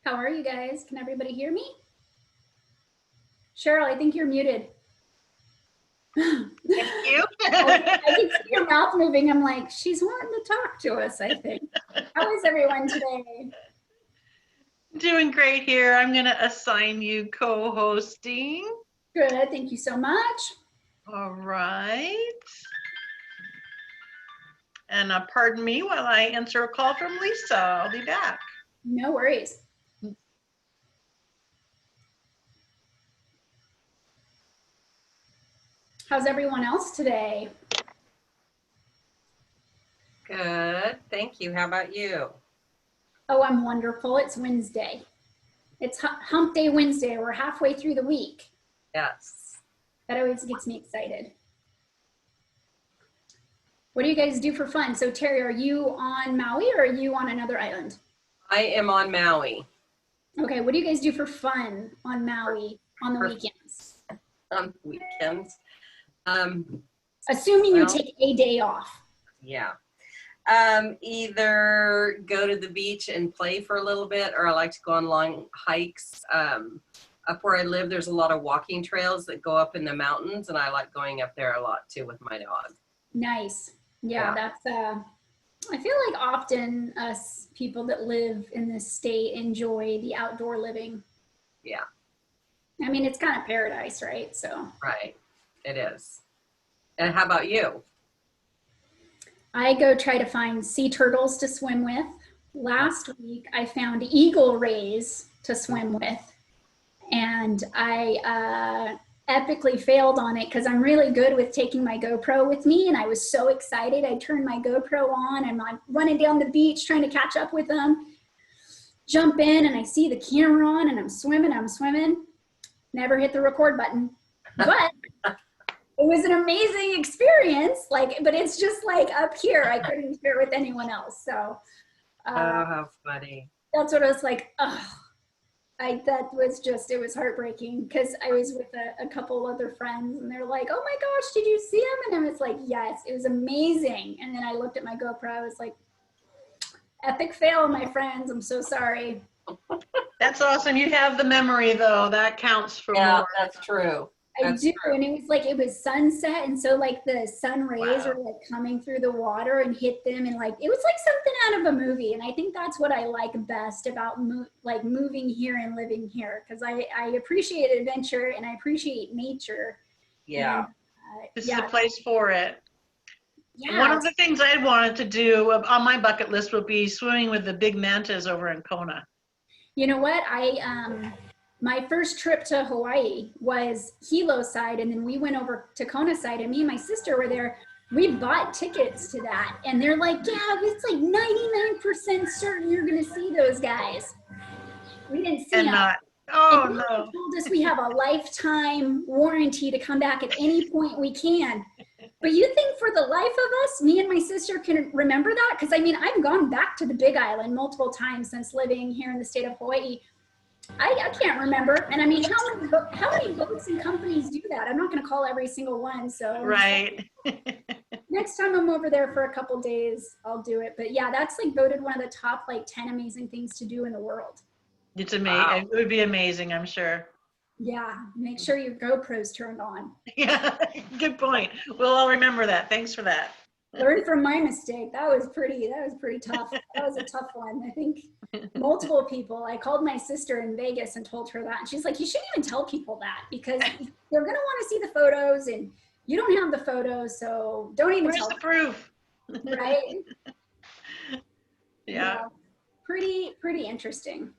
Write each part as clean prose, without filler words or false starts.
How are you guys? Can everybody hear me? Cheryl, I think you're muted. Thank you. I can see your mouth moving. I'm like, she's wanting to talk to us, I think. How is everyone today? Doing great here. I'm going to assign you co-hosting. Good, thank you so much. All right. And pardon me while I answer a call from Lisa. I'll be back. No worries. How's everyone else today? Good, thank you. How about you? Oh, I'm wonderful. It's Wednesday. It's Hump Day Wednesday. We're halfway through the week. Yes. That always gets me excited. What do you guys do for fun? So Terry, are you on Maui or are you on another island? I am on Maui. Okay, what do you guys do for fun on Maui on the weekends? On weekends. Assuming you take a day off. Yeah. Either go to the beach and play for a little bit, or I like to go on long hikes. Up where I live, there's a lot of walking trails that go up in the mountains, and I like going up there a lot too with my dog. Nice. Yeah, that's I feel like often us people that live in this state enjoy the outdoor living. Yeah. I mean, it's kind of paradise, right? So. Right. It is. And how about you? I go try to find sea turtles to swim with. Last week, I found eagle rays to swim with. And I epically failed on it because I'm really good with taking my GoPro with me. And I was so excited. I turned my GoPro on and I'm running down the beach trying to catch up with them. Jump in and I see the camera on and I'm swimming. Never hit the record button. But it was an amazing experience. But it's just like up here. I couldn't share with anyone else. So Oh, how funny. That's what I was like, oh. It was heartbreaking because I was with a couple other friends and they're like, oh my gosh, did you see him? And I was like, yes, it was amazing. And then I looked at my GoPro, I was like, epic fail, my friends. I'm so sorry. That's awesome. You have the memory though. That counts for more. That's true. I do, and it was sunset, and so like the sun rays were like coming through the water and hit them, and like it was like something out of a movie. And I think that's what I like best about moving here and living here, because I appreciate adventure and I appreciate nature. Yeah, and, this is a place for it. Yeah. One of the things I wanted to do on my bucket list would be swimming with the big mantas over in Kona. You know what? My first trip to Hawaii was Hilo side, and then we went over to Kona side, and me and my sister were there. We bought tickets to that, and they're like, yeah, it's like 99% certain you're going to see those guys. We didn't see them. Oh, no. no. They told us we have a lifetime warranty to come back at any point we can. But you think for the life of us, me and my sister can remember that? Because, I mean, I've gone back to the Big Island multiple times since living here in the state of Hawaii. I can't remember. And I mean, how many boats and companies do that? I'm not going to call every single one. So right. Next time I'm over there for a couple days, I'll do it. But yeah, that's like voted one of the top 10 amazing things to do in the world. It's amazing. Wow. It would be amazing, I'm sure. Yeah. Make sure your GoPro's turned on. Yeah. Good point. We'll all remember that. Thanks for that. Learn from my mistake. That was pretty tough. That was a tough one. I think multiple people, I called my sister in Vegas and told her that. And she's like, you shouldn't even tell people that because they're going to want to see the photos and you don't have the photos. So don't even tell them. Where's the proof? Right? Yeah. Pretty interesting.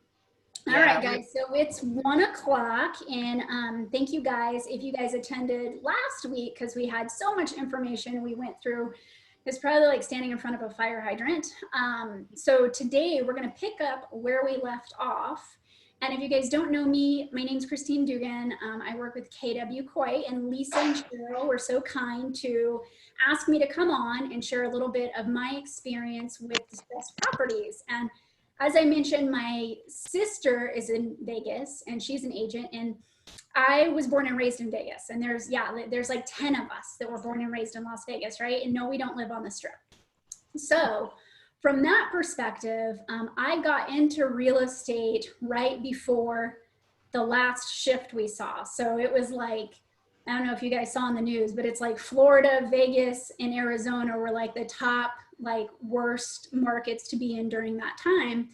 All right, guys, so it's 1 o'clock, and thank you guys if you guys attended last week because we had so much information we went through. It's probably like standing in front of a fire hydrant. So today we're going to pick up where we left off. And if you guys don't know me, my name's Christine Dugan. I work with KW Coy, and Lisa and Cheryl were so kind to ask me to come on and share a little bit of my experience with distressed properties. And as I mentioned, my sister is in Vegas and she's an agent, and I was born and raised in Vegas. And there's like 10 of us that were born and raised in Las Vegas, right? And no, we don't live on the Strip. So from that perspective, I got into real estate right before the last shift we saw. So it was like, I don't know if you guys saw in the news, but it's like Florida, Vegas, and Arizona were like the top like worst markets to be in during that time.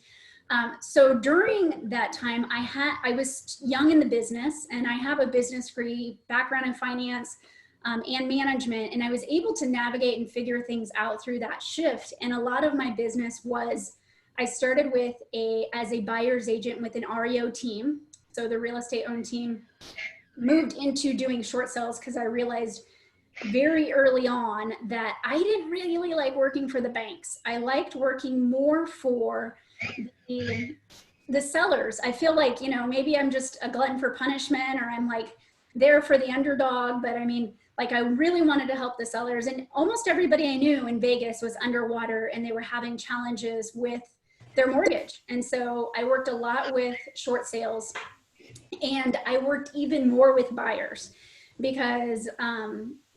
So during that time, I was young in the business, and I have a business degree, background in finance and management, and I was able to navigate and figure things out through that shift. And a lot of my business was, I started with as a buyer's agent with an REO team, so the real estate owned team, moved into doing short sales because I realized very early on that I didn't really like working for the banks. I liked working more for the sellers. I feel like, you know, maybe I'm just a glutton for punishment, or I'm like there for the underdog, but I mean, like I really wanted to help the sellers. And almost everybody I knew in Vegas was underwater and they were having challenges with their mortgage. And so I worked a lot with short sales, and I worked even more with buyers because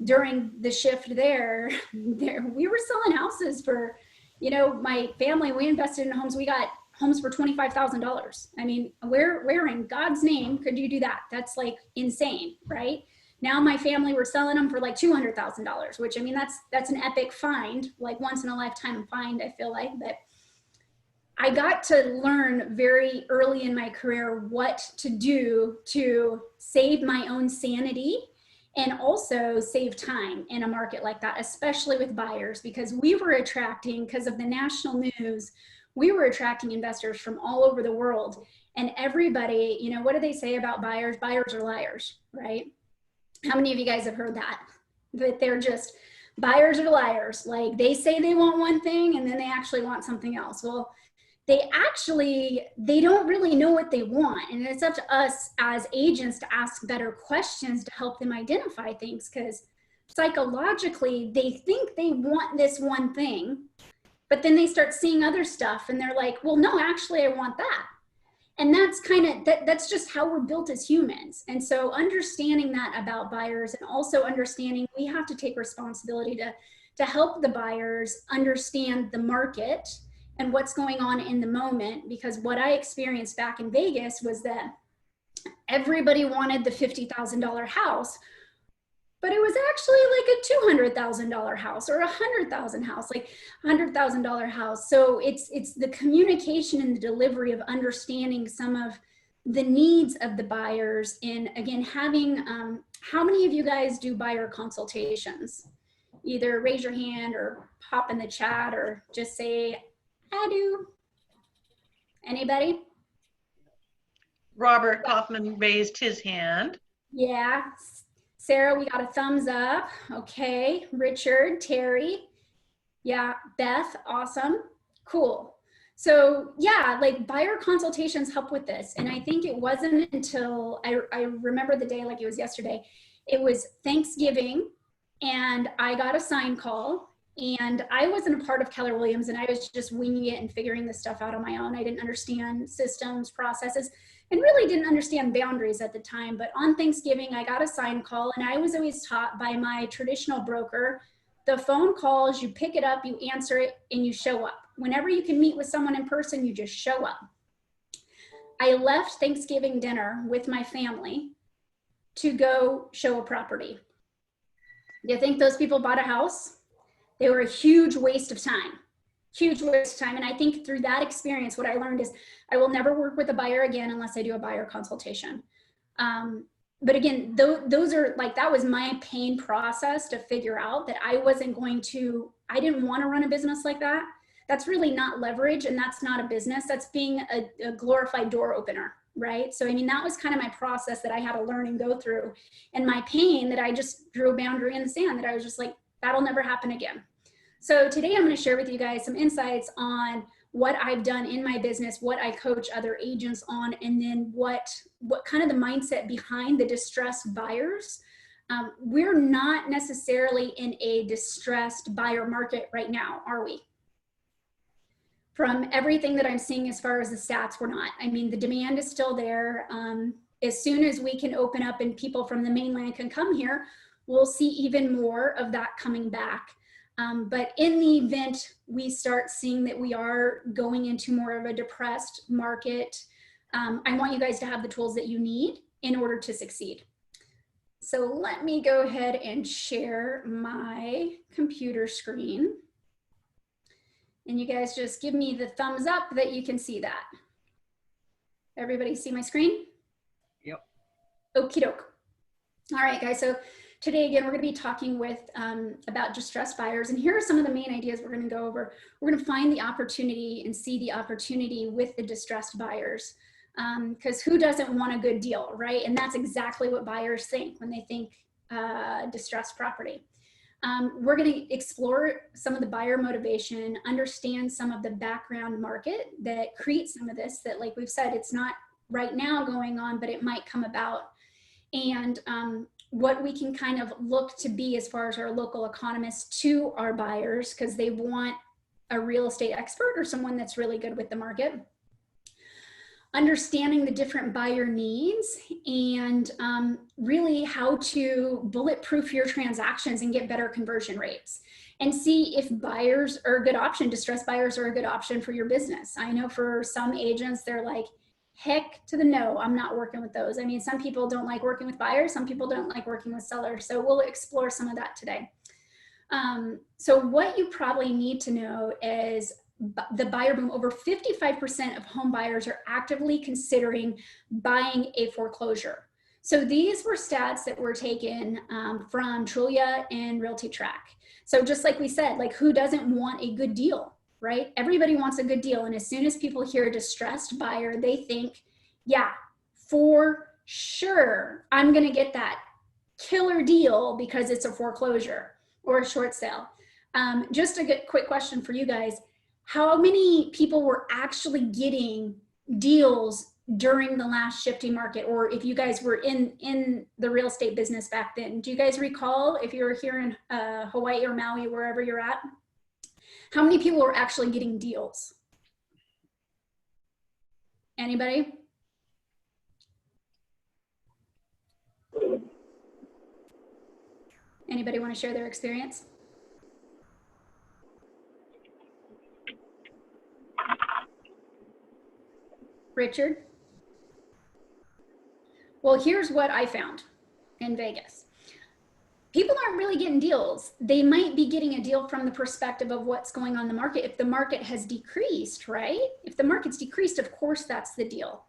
during the shift there, we were selling houses for, you know, my family, we invested in homes. We got homes for $25,000. I mean, where in God's name could you do that? That's like insane, right? Now my family, we're selling them for like $200,000, which I mean, that's an epic find, like once in a lifetime find, I feel like. But I got to learn very early in my career what to do to save my own sanity and also save time in a market like that, especially with buyers, because we were attracting, because of the national news, we were attracting investors from all over the world. And everybody, you know, what do they say about buyers? Buyers are liars, right? How many of you guys have heard that? That they're just, buyers are liars. Like they say they want one thing and then they actually want something else. Well, they don't really know what they want. And it's up to us as agents to ask better questions to help them identify things, because psychologically they think they want this one thing, but then they start seeing other stuff and they're like, well, no, actually I want that. And that's that's just how we're built as humans. And so understanding that about buyers, and also understanding we have to take responsibility to help the buyers understand the market and what's going on in the moment. Because what I experienced back in Vegas was that everybody wanted the $50,000 house, but it was actually like a $200,000 house or $100,000 house, like $100,000 house. So it's the communication and the delivery of understanding some of the needs of the buyers. And again, having, how many of you guys do buyer consultations? Either raise your hand or pop in the chat or just say, I do. Anybody? Robert Kaufman raised his hand. Yeah. Sarah, we got a thumbs up. Okay. Richard, Terry. Yeah. Beth, awesome. Cool. So yeah, like buyer consultations help with this. And I think it wasn't until I remember the day like it was yesterday. It was Thanksgiving and I got a sign call. And I wasn't a part of Keller Williams, and I was just winging it and figuring this stuff out on my own. I didn't understand systems, processes, and really didn't understand boundaries at the time. But on Thanksgiving, I got a sign call, and I was always taught by my traditional broker, the phone calls, you pick it up, you answer it, and you show up. Whenever you can meet with someone in person, you just show up. I left Thanksgiving dinner with my family to go show a property. Do you think those people bought a house? They were a huge waste of time, huge waste of time. And I think through that experience, what I learned is I will never work with a buyer again unless I do a buyer consultation. But again, those are like, that was my pain process to figure out that I didn't want to run a business like that. That's really not leverage, and that's not a business. That's being a glorified door opener, right? So, I mean, that was kind of my process that I had to learn and go through. And my pain that I just drew a boundary in the sand, that I was just like, that'll never happen again. So today I'm going to share with you guys some insights on what I've done in my business, what I coach other agents on, and then what kind of the mindset behind the distressed buyers. We're not necessarily in a distressed buyer market right now, are we? From everything that I'm seeing as far as the stats, we're not. I mean, the demand is still there. As soon as we can open up and people from the mainland can come here, we'll see even more of that coming back. But in the event we start seeing that we are going into more of a depressed market, I want you guys to have the tools that you need in order to succeed. So let me go ahead and share my computer screen. And you guys just give me the thumbs up that you can see that. Everybody see my screen? Yep. Okie doke. All right, guys. So today, again, we're going to be talking about distressed buyers. And here are some of the main ideas we're going to go over. We're going to find the opportunity and see the opportunity with the distressed buyers. Because who doesn't want a good deal, right? And that's exactly what buyers think when they think distressed property. We're going to explore some of the buyer motivation, understand some of the background market that creates some of this, that like we've said, it's not right now going on, but it might come about. And what we can kind of look to be as far as our local economists to our buyers, because they want a real estate expert or someone that's really good with the market. Understanding the different buyer needs and really how to bulletproof your transactions and get better conversion rates, and see if buyers are a good option, distressed buyers are a good option for your business. I know for some agents, they're like, heck to the no, I'm not working with those. I mean, some people don't like working with buyers, some people don't like working with sellers. So we'll explore some of that today. So what you probably need to know is the buyer boom. Over 55% of home buyers are actively considering buying a foreclosure. So these were stats that were taken from Trulia and Realty Track. So just like we said, like who doesn't want a good deal, right? Everybody wants a good deal. And as soon as people hear a distressed buyer, they think, yeah, for sure, I'm going to get that killer deal because it's a foreclosure or a short sale. Just a quick question for you guys. How many people were actually getting deals during the last shifting market? Or if you guys were in the real estate business back then, do you guys recall if you were here in Hawaii or Maui, wherever you're at? How many people were actually getting deals? Anybody? Anybody want to share their experience? Richard? Well, here's what I found in Vegas. People aren't really getting deals. They might be getting a deal from the perspective of what's going on in the market. If the market has decreased, right? If the market's decreased, of course, that's the deal.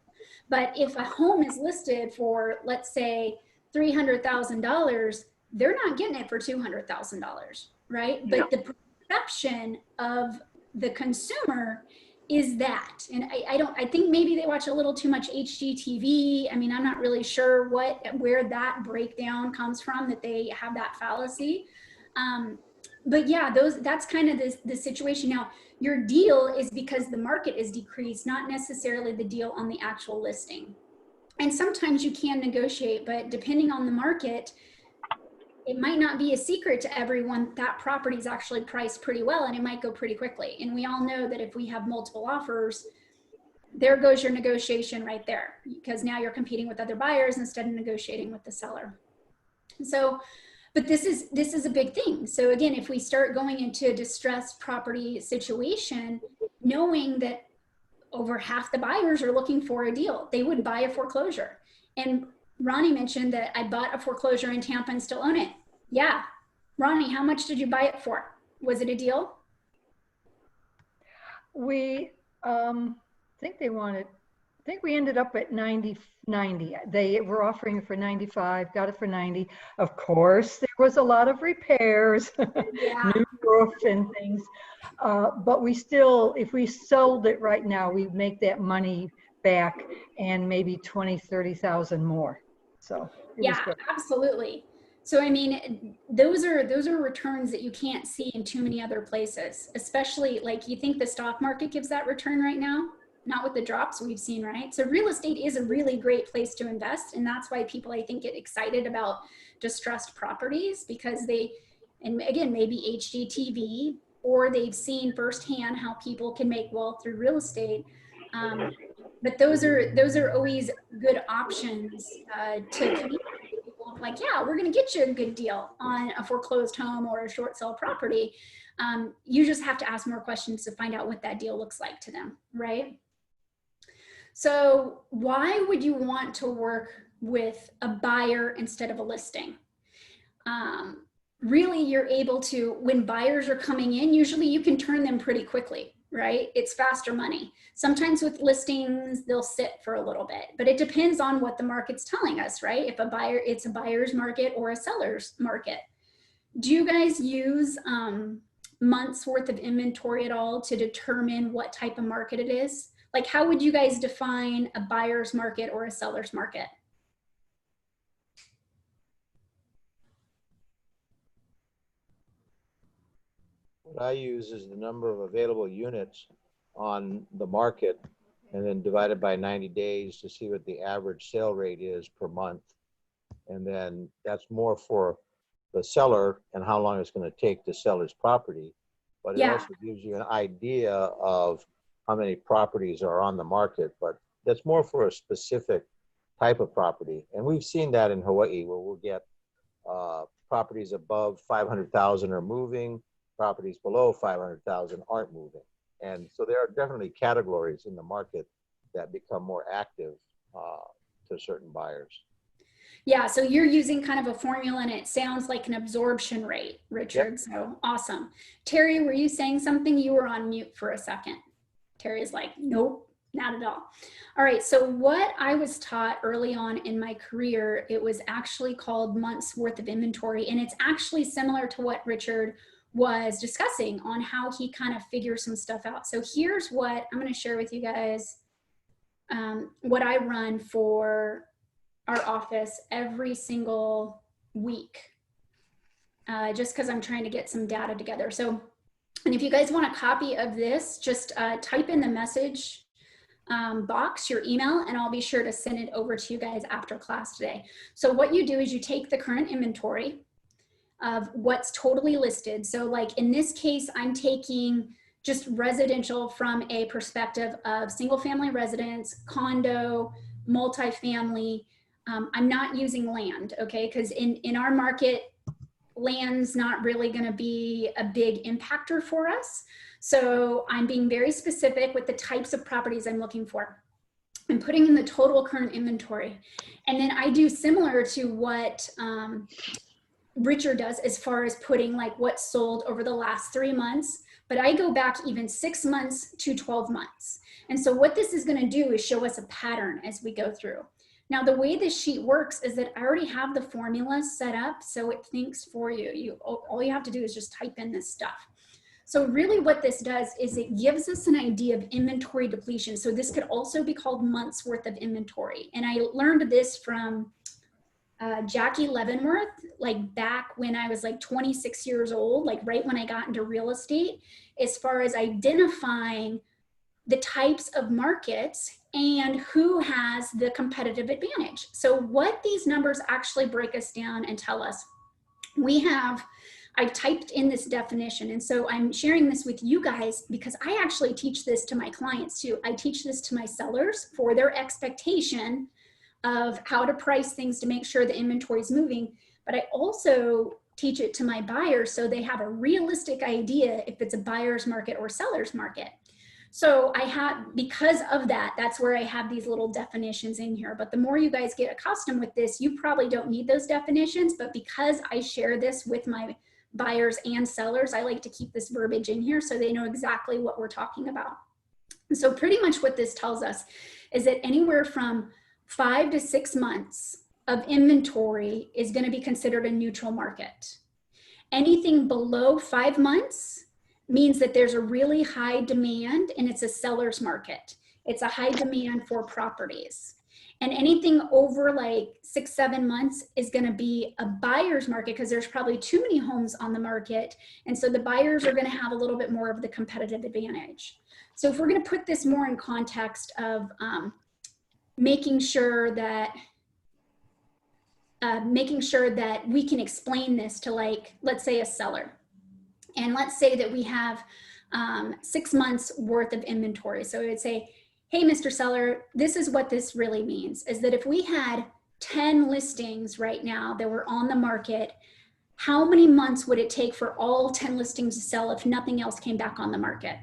But if a home is listed for, let's say, $300,000, they're not getting it for $200,000, right? Yeah. But the perception of the consumer is that. And I think maybe they watch a little too much HGTV. I mean, I'm not really sure where that breakdown comes from, that they have that fallacy. But yeah, that's kind of the situation. Now, your deal is because the market is decreased, not necessarily the deal on the actual listing. And sometimes you can negotiate, but depending on the market, it might not be a secret to everyone that property is actually priced pretty well, and it might go pretty quickly. And we all know that if we have multiple offers, there goes your negotiation right there, because now you're competing with other buyers instead of negotiating with the seller. So, but this is a big thing. So again, if we start going into a distressed property situation, knowing that over half the buyers are looking for a deal, they would buy a foreclosure. And Ronnie mentioned that I bought a foreclosure in Tampa and still own it. Yeah. Ronnie, how much did you buy it for? Was it a deal? We think we ended up at 90. They were offering it for 95, got it for 90. Of course, there was a lot of repairs, Yeah. new roof and things. But we still, if we sold it right now, we'd make that money back and maybe 20, 30,000 more. So yeah, absolutely. So I mean, those are returns that you can't see in too many other places, especially like you think the stock market gives that return right now, not with the drops we've seen, right? So real estate is a really great place to invest. And that's why people, I think, get excited about distressed properties, because and again, maybe HGTV, or they've seen firsthand how people can make wealth through real estate. But those are always good options to communicate with people like, yeah, we're going to get you a good deal on a foreclosed home or a short sale property. You just have to ask more questions to find out what that deal looks like to them, right? So why would you want to work with a buyer instead of a listing? Really, you're able to, when buyers are coming in, usually you can turn them pretty quickly, right? It's faster money. Sometimes with listings, they'll sit for a little bit, but it depends on what the market's telling us, right? If it's a buyer's market or a seller's market. Do you guys use months worth of inventory at all to determine what type of market it is? Like, how would you guys define a buyer's market or a seller's market? What I use is the number of available units on the market and then divided by 90 days to see what the average sale rate is per month. And then that's more for the seller and how long it's going to take to sell his property. But it also gives you an idea of how many properties are on the market. But that's more for a specific type of property. And we've seen that in Hawaii, where we'll get properties above 500,000 are moving, properties below 500,000 aren't moving. And so there are definitely categories in the market that become more active to certain buyers. Yeah, so you're using kind of a formula and it sounds like an absorption rate, Richard. Yep. So awesome. Terry, were you saying something? You were on mute for a second. Terry's like, nope, not at all. All right, so what I was taught early on in my career, it was actually called months worth of inventory. And it's actually similar to what Richard was discussing on how he kind of figures some stuff out. So here's what I'm going to share with you guys, what I run for our office every single week, just because I'm trying to get some data together. So, and if you guys want a copy of this, just type in the message box, your email, and I'll be sure to send it over to you guys after class today. So what you do is you take the current inventory of what's totally listed. So like in this case, I'm taking just residential from a perspective of single family residence, condo, multifamily. I'm not using land, okay? Because in our market, land's not really gonna be a big impactor for us. So I'm being very specific with the types of properties I'm looking for. I'm putting in the total current inventory. And then I do similar to what Richard does as far as putting like what's sold over the last 3 months, but I go back even 6 months to 12 months. And so what this is gonna do is show us a pattern as we go through. Now, the way this sheet works is that I already have the formula set up, so it thinks for you. All you have to do is just type in this stuff. So really what this does is it gives us an idea of inventory depletion. So this could also be called months worth of inventory. And I learned this from Jackie Leavenworth, like back when I was like 26 years old, like right when I got into real estate, as far as identifying the types of markets and who has the competitive advantage. So what these numbers actually break us down and tell us, I typed in this definition. And so I'm sharing this with you guys because I actually teach this to my clients too. I teach this to my sellers for their expectation of how to price things to make sure the inventory is moving. But I also teach it to my buyers so they have a realistic idea if it's a buyer's market or seller's market. So because of that, that's where I have these little definitions in here. But the more you guys get accustomed with this, you probably don't need those definitions. But because I share this with my buyers and sellers, I like to keep this verbiage in here so they know exactly what we're talking about. And so pretty much what this tells us is that anywhere from 5 to 6 months of inventory is going to be considered a neutral market. Anything below 5 months means that there's a really high demand and it's a seller's market. It's a high demand for properties. And anything over like 6, 7 months is gonna be a buyer's market because there's probably too many homes on the market. And so the buyers are gonna have a little bit more of the competitive advantage. So if we're gonna put this more in context of making sure that we can explain this to, like, let's say a seller. And let's say that we have 6 months worth of inventory. So I would say, hey, Mr. Seller, this is what this really means, is that if we had 10 listings right now that were on the market, how many months would it take for all 10 listings to sell if nothing else came back on the market?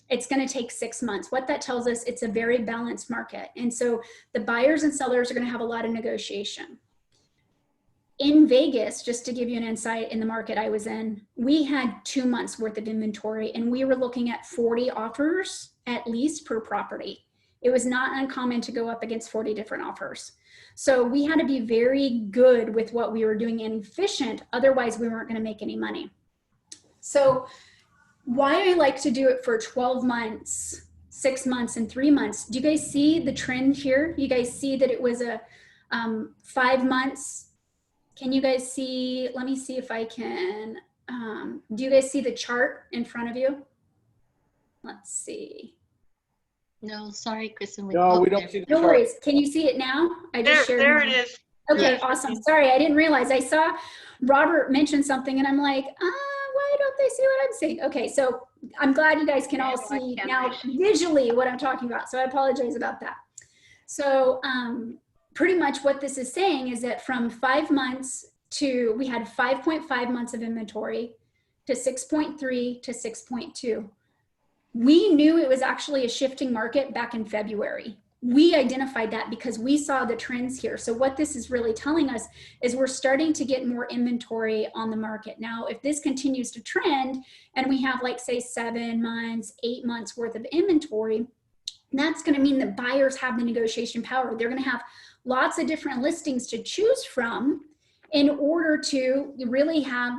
It's going to take 6 months. What that tells us, it's a very balanced market. And so the buyers and sellers are going to have a lot of negotiation. In Vegas, just to give you an insight in the market I was in, we had 2 months worth of inventory and we were looking at 40 offers at least per property. It was not uncommon to go up against 40 different offers. So we had to be very good with what we were doing and efficient. Otherwise, we weren't going to make any money. So why I like to do it for 12 months, 6 months, and 3 months. Do you guys see the trend here? You guys see that it was a 5 months. Can you guys see? Let me see if I can. Do you guys see the chart in front of you? Let's see. No, sorry, Kristen. No, we don't see the No chart. worries. Can you see it now? I just shared. There mine. it is. Okay, Yeah. awesome. Sorry, I didn't realize. I saw Robert mention something and I'm like, why don't they see what I'm seeing? Okay, so I'm glad you guys can all see now visually what I'm talking about. So I apologize about that. So pretty much what this is saying is that from 5 months to, we had 5.5 months of inventory to 6.3 to 6.2. We knew it was actually a shifting market back in February. We identified that because we saw the trends here. So what this is really telling us is we're starting to get more inventory on the market. Now, if this continues to trend and we have like say 7 months, 8 months worth of inventory, that's going to mean that buyers have the negotiation power. They're going to have lots of different listings to choose from in order to really have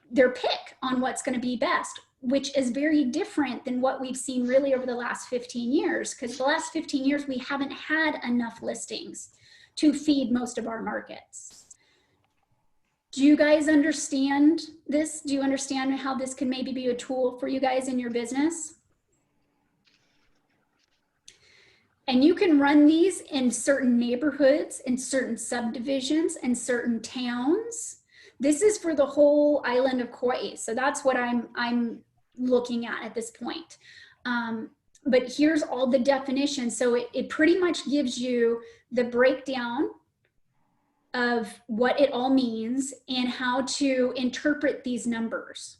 their pick on what's going to be best, which is very different than what we've seen really over the last 15 years. Because the last 15 years, we haven't had enough listings to feed most of our markets. Do you guys understand this? Do you understand how this can maybe be a tool for you guys in your business? And you can run these in certain neighborhoods, in certain subdivisions, and certain towns. This is for the whole island of Kauai. So that's what I'm looking at this point. But here's all the definitions. So it pretty much gives you the breakdown of what it all means and how to interpret these numbers.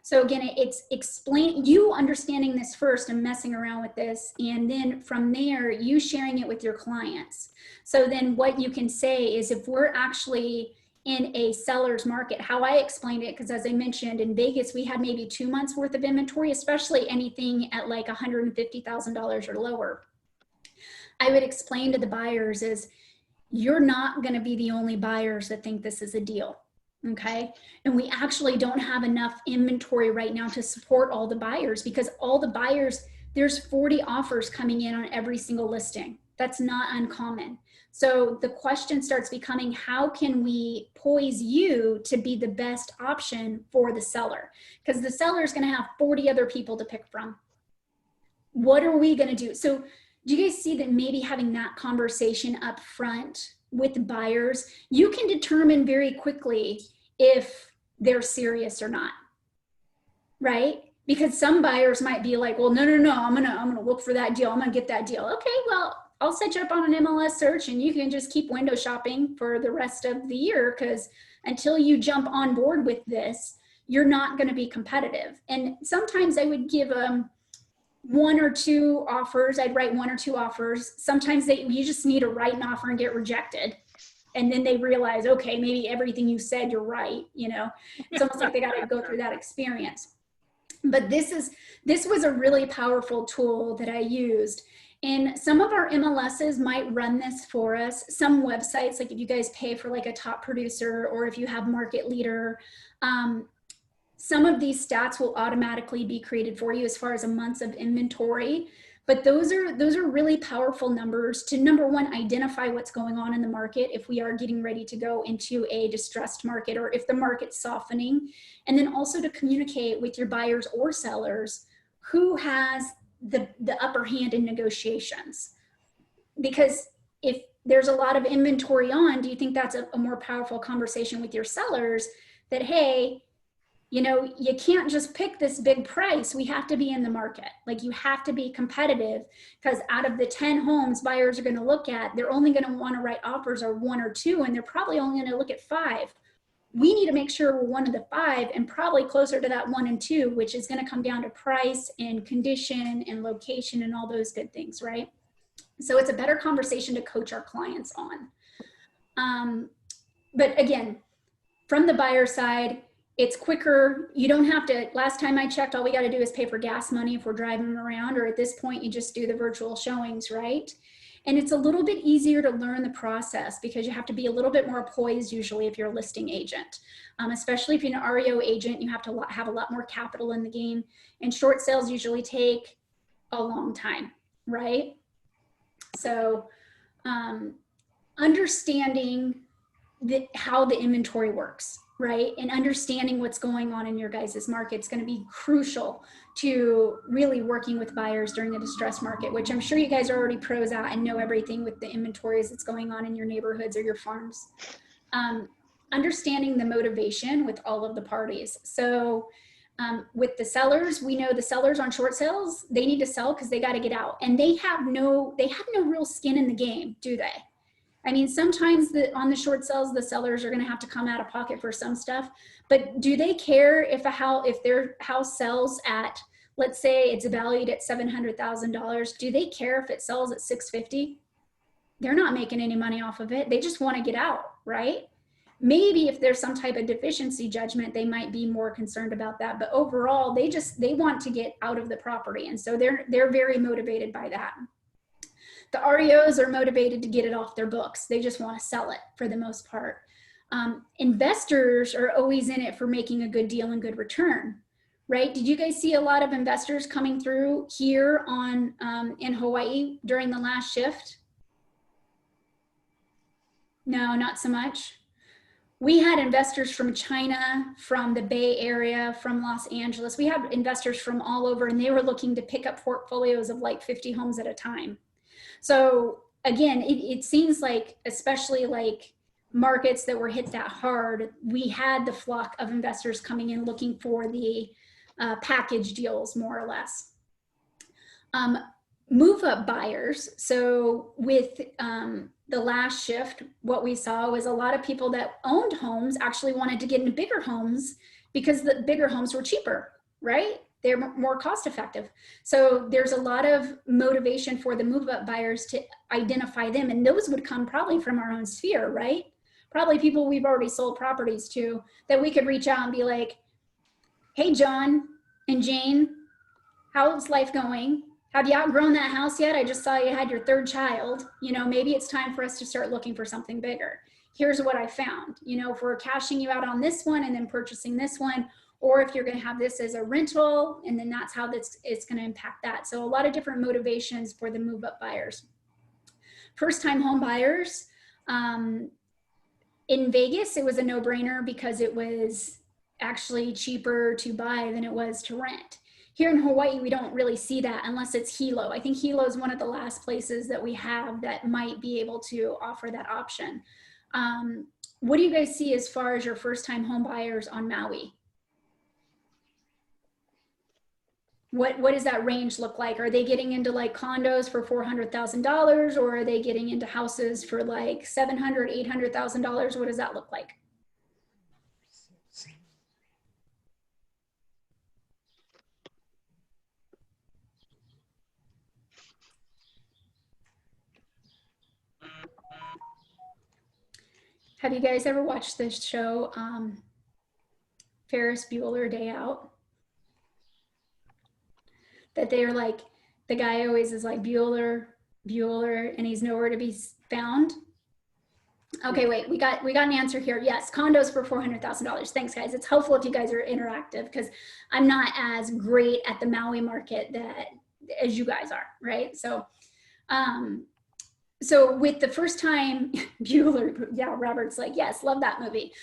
So again, it's you understanding this first and messing around with this, and then from there, you sharing it with your clients. So then what you can say is if we're actually in a seller's market, how I explained it, because as I mentioned in Vegas, we had maybe 2 months worth of inventory, especially anything at like $150,000 or lower. I would explain to the buyers is you're not going to be the only buyers that think this is a deal. Okay. And we actually don't have enough inventory right now to support all the buyers, because all the buyers, there's 40 offers coming in on every single listing. That's not uncommon. So the question starts becoming, how can we poise you to be the best option for the seller? Because the seller is going to have 40 other people to pick from. What are we going to do? So do you guys see that maybe having that conversation up front with buyers, you can determine very quickly if they're serious or not, right? Because some buyers might be like, well, no, I'm gonna look for that deal. I'm gonna get that deal. Okay, well, I'll set you up on an MLS search and you can just keep window shopping for the rest of the year, because until you jump on board with this, you're not gonna be competitive. And sometimes I would give 1 or 2 offers. I'd write 1 or 2 offers. Sometimes you just need to write an offer and get rejected. And then they realize, okay, maybe everything you said, you're right. You know, it's almost like they got to go through that experience. But this was a really powerful tool that I used. And some of our MLSs might run this for us. Some websites, like if you guys pay for like a top producer, or if you have market leader, some of these stats will automatically be created for you as far as a months of inventory. But those are really powerful numbers to, number one, identify what's going on in the market if we are getting ready to go into a distressed market, or if the market's softening. And then also to communicate with your buyers or sellers who has the upper hand in negotiations. Because if there's a lot of inventory on, do you think that's a more powerful conversation with your sellers that, hey, you know, you can't just pick this big price. We have to be in the market. Like, you have to be competitive, because out of the 10 homes buyers are going to look at, they're only going to want to write offers or 1 or 2, and they're probably only going to look at 5. We need to make sure we're one of the 5, and probably closer to that 1 and 2, which is going to come down to price and condition and location and all those good things, right? So it's a better conversation to coach our clients on. But again, from the buyer side, it's quicker. You don't have to, last time I checked, all we got to do is pay for gas money if we're driving them around, or at this point, you just do the virtual showings, right? And it's a little bit easier to learn the process, because you have to be a little bit more poised usually if you're a listing agent. Especially if you're an REO agent, you have to have a lot more capital in the game, and short sales usually take a long time, right? So understanding how the inventory works, right? And understanding what's going on in your guys' market is going to be crucial to really working with buyers during a distressed market, which I'm sure you guys are already pros at and know everything with the inventories that's going on in your neighborhoods or your farms. Understanding the motivation with all of the parties. So with the sellers, we know the sellers on short sales, they need to sell because they got to get out, and they have no real skin in the game, do they? I mean, sometimes on the short sales, the sellers are going to have to come out of pocket for some stuff, but do they care if their house sells at, let's say it's valued at $700,000? Do they care if it sells at $650,000? They're not making any money off of it. They just want to get out, right? Maybe if there's some type of deficiency judgment, they might be more concerned about that. But overall, they want to get out of the property. And so they're very motivated by that. The REOs are motivated to get it off their books. They just want to sell it for the most part. Investors are always in it for making a good deal and good return, right? Did you guys see a lot of investors coming through here in Hawaii during the last shift? No, not so much. We had investors from China, from the Bay Area, from Los Angeles. We had investors from all over, and they were looking to pick up portfolios of like 50 homes at a time. So again, it seems like, especially like markets that were hit that hard, we had the flock of investors coming in looking for the package deals, more or less. Move up buyers. So with the last shift, what we saw was a lot of people that owned homes actually wanted to get into bigger homes because the bigger homes were cheaper, right? They're more cost effective. So there's a lot of motivation for the move up buyers to identify them. And those would come probably from our own sphere, right? Probably people we've already sold properties to, that we could reach out and be like, hey, John and Jane, how's life going? Have you outgrown that house yet? I just saw you had your 3rd child. You know, maybe it's time for us to start looking for something bigger. Here's what I found. You know, if we're cashing you out on this one and then purchasing this one, or if you're going to have this as a rental, and then that's how it's going to impact that. So a lot of different motivations for the move up buyers. First time home buyers, in Vegas, it was a no-brainer because it was actually cheaper to buy than it was to rent. Here in Hawaii, we don't really see that unless it's Hilo. I think Hilo is one of the last places that we have that might be able to offer that option. What do you guys see as far as your first time home buyers on Maui? What does that range look like? Are they getting into like condos for $400,000, or are they getting into houses for like $700,000, $800,000? What does that look like? Have you guys ever watched this show, Ferris Bueller Day Out? That they're like, the guy always is like Bueller, and he's nowhere to be found. Okay, wait, we got an answer here. Yes, condos for $400,000. Thanks, guys. It's helpful if you guys are interactive, because I'm not as great at the Maui market as you guys are, right? So, so with the first time Bueller, yeah, Robert's like, yes, love that movie.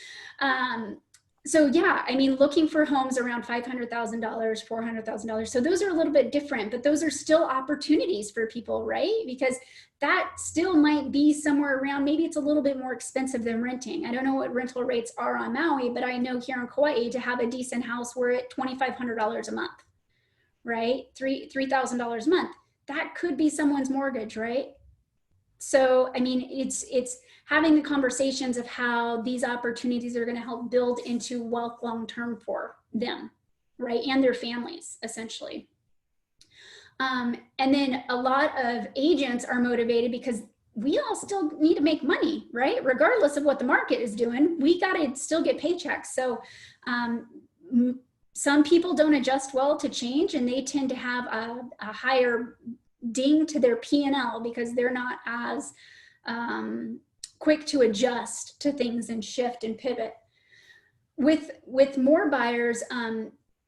So yeah, I mean, looking for homes around $500,000, $400,000. So those are a little bit different, but those are still opportunities for people, right? Because that still might be somewhere around, maybe it's a little bit more expensive than renting. I don't know what rental rates are on Maui, but I know here in Kauai to have a decent house, we're at $2,500 a month, right? $3,000 a month. That could be someone's mortgage, right? So, I mean, it's having the conversations of how these opportunities are going to help build into wealth long-term for them, right? And their families, essentially. And then a lot of agents are motivated because we all still need to make money, right? Regardless of what the market is doing, we got to still get paychecks. So some people don't adjust well to change, and they tend to have a higher ding to their P&L because they're not as quick to adjust to things and shift and pivot. With more buyers,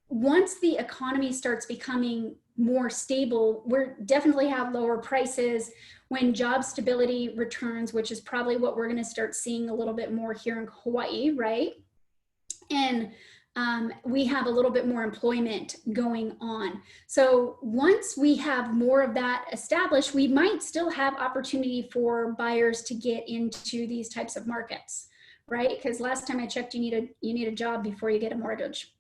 once the economy starts becoming more stable, we're definitely have lower prices. When job stability returns, which is probably what we're going to start seeing a little bit more here in Hawaii, right? And we have a little bit more employment going on. So once we have more of that established, we might still have opportunity for buyers to get into these types of markets, right? Because last time I checked, you need a job before you get a mortgage.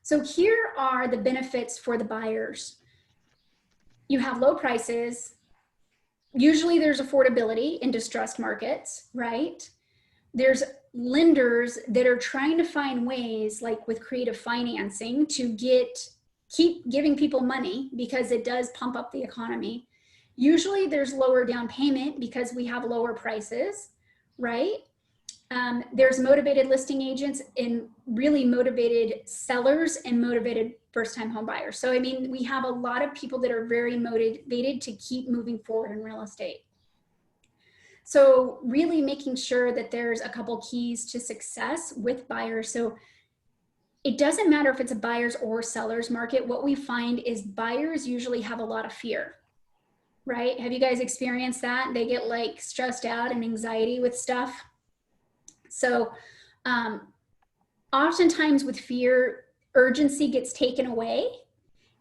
So here are the benefits for the buyers. You have low prices. Usually there's affordability in distressed markets, right? There's lenders that are trying to find ways, like with creative financing, to keep giving people money because it does pump up the economy. Usually there's lower down payment because we have lower prices, right? There's motivated listing agents and really motivated sellers and motivated first-time home buyers. So, I mean, we have a lot of people that are very motivated to keep moving forward in real estate. So really making sure that there's a couple keys to success with buyers. So it doesn't matter if it's a buyer's or seller's market. What we find is buyers usually have a lot of fear, right? Have you guys experienced that? They get like stressed out and anxiety with stuff. So oftentimes with fear, urgency gets taken away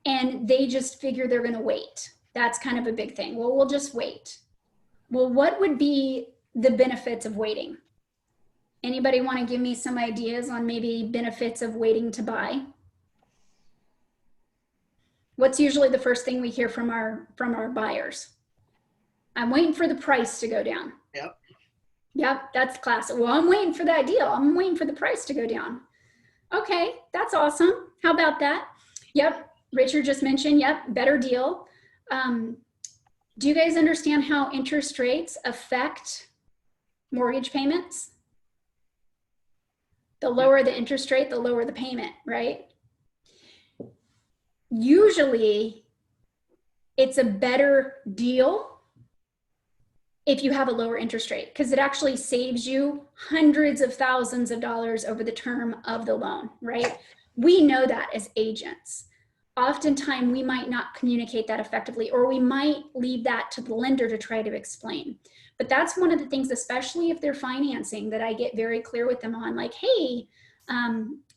and they just figure they're going to wait. That's kind of a big thing. Well, we'll just wait. Well, what would be the benefits of waiting? Anybody want to give me some ideas on maybe benefits of waiting to buy? What's usually the first thing we hear from our buyers? I'm waiting for the price to go down. Yep, that's classic. Well, I'm waiting for that deal. I'm waiting for the price to go down. Okay, that's awesome. How about that? Yep, Richard just mentioned, yep, better deal. Do you guys understand how interest rates affect mortgage payments? The lower the interest rate, the lower the payment, right? Usually, it's a better deal if you have a lower interest rate because it actually saves you hundreds of thousands of dollars over the term of the loan, right? We know that as agents. Oftentimes we might not communicate that effectively, or we might leave that to the lender to try to explain. But that's one of the things, especially if they're financing, that I get very clear with them on, like, hey,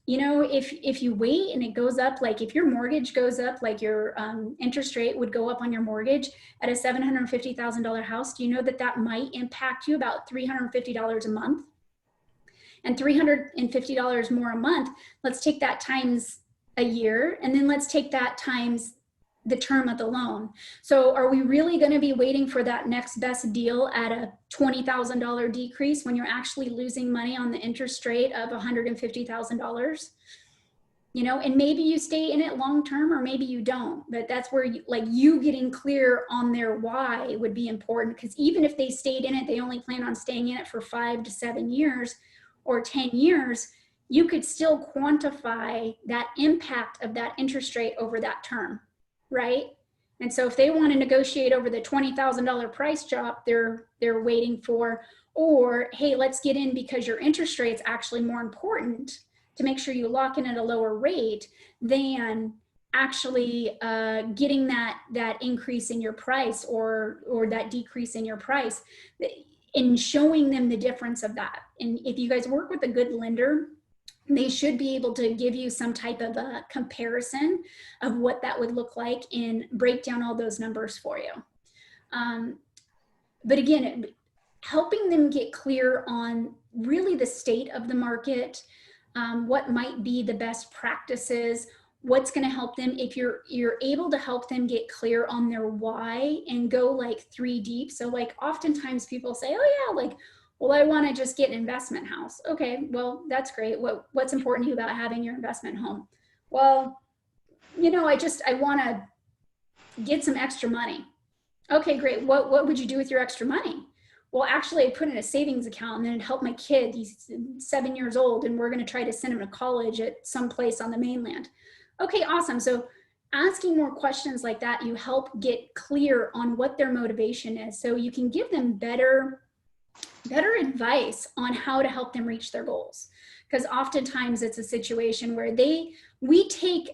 you know, if you wait and it goes up, like if your mortgage goes up, like your interest rate would go up on your mortgage at a $750,000 house, do you know that that might impact you about $350 a month? And $350 more a month, let's take that times a year, and then let's take that times the term of the loan. So are we really going to be waiting for that next best deal at a $20,000 decrease when you're actually losing money on the interest rate of $150,000? You know, and maybe you stay in it long term, or maybe you don't. But that's where you getting clear on their why would be important, because even if they stayed in it, they only plan on staying in it for 5 to 7 years or 10 years. You could still quantify that impact of that interest rate over that term, right? And so if they want to negotiate over the $20,000 price drop they're waiting for, or, hey, let's get in because your interest rate's actually more important to make sure you lock in at a lower rate than actually getting that increase in your price or that decrease in your price, in showing them the difference of that. And if you guys work with a good lender, they should be able to give you some type of a comparison of what that would look like and break down all those numbers for you. But again, helping them get clear on really the state of the market, what might be the best practices, what's going to help them. If you're able to help them get clear on their why and go like 3 deep. So like oftentimes people say, oh yeah, like, well, I want to just get an investment house. Okay, well, that's great. What's important to you about having your investment home? Well, you know, I want to get some extra money. Okay, great. What would you do with your extra money? Well, actually, I put in a savings account and then it helped my kid. He's 7 years old and we're going to try to send him to college at some place on the mainland. Okay, awesome. So asking more questions like that, you help get clear on what their motivation is. So you can give them better advice on how to help them reach their goals. Because oftentimes it's a situation where we take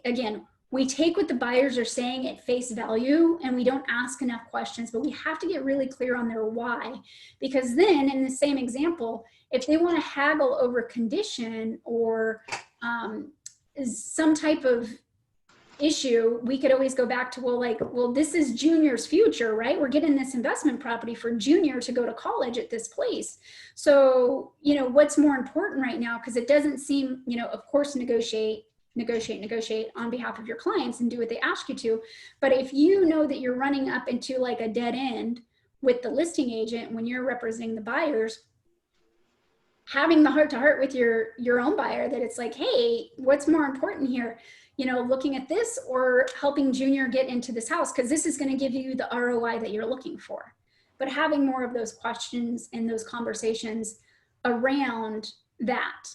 what the buyers are saying at face value and we don't ask enough questions, but we have to get really clear on their why. Because then in the same example, if they want to haggle over condition or some type of issue, we could always go back to, well, this is Junior's future, right? We're getting this investment property for Junior to go to college at this place. So, you know, what's more important right now? Because it doesn't seem, you know, of course, negotiate on behalf of your clients and do what they ask you to. But if you know that you're running up into like a dead end with the listing agent when you're representing the buyers, having the heart-to-heart with your own buyer that it's like, hey, what's more important here? You know, looking at this or helping Junior get into this house, because this is going to give you the ROI that you're looking for. But having more of those questions and those conversations around that.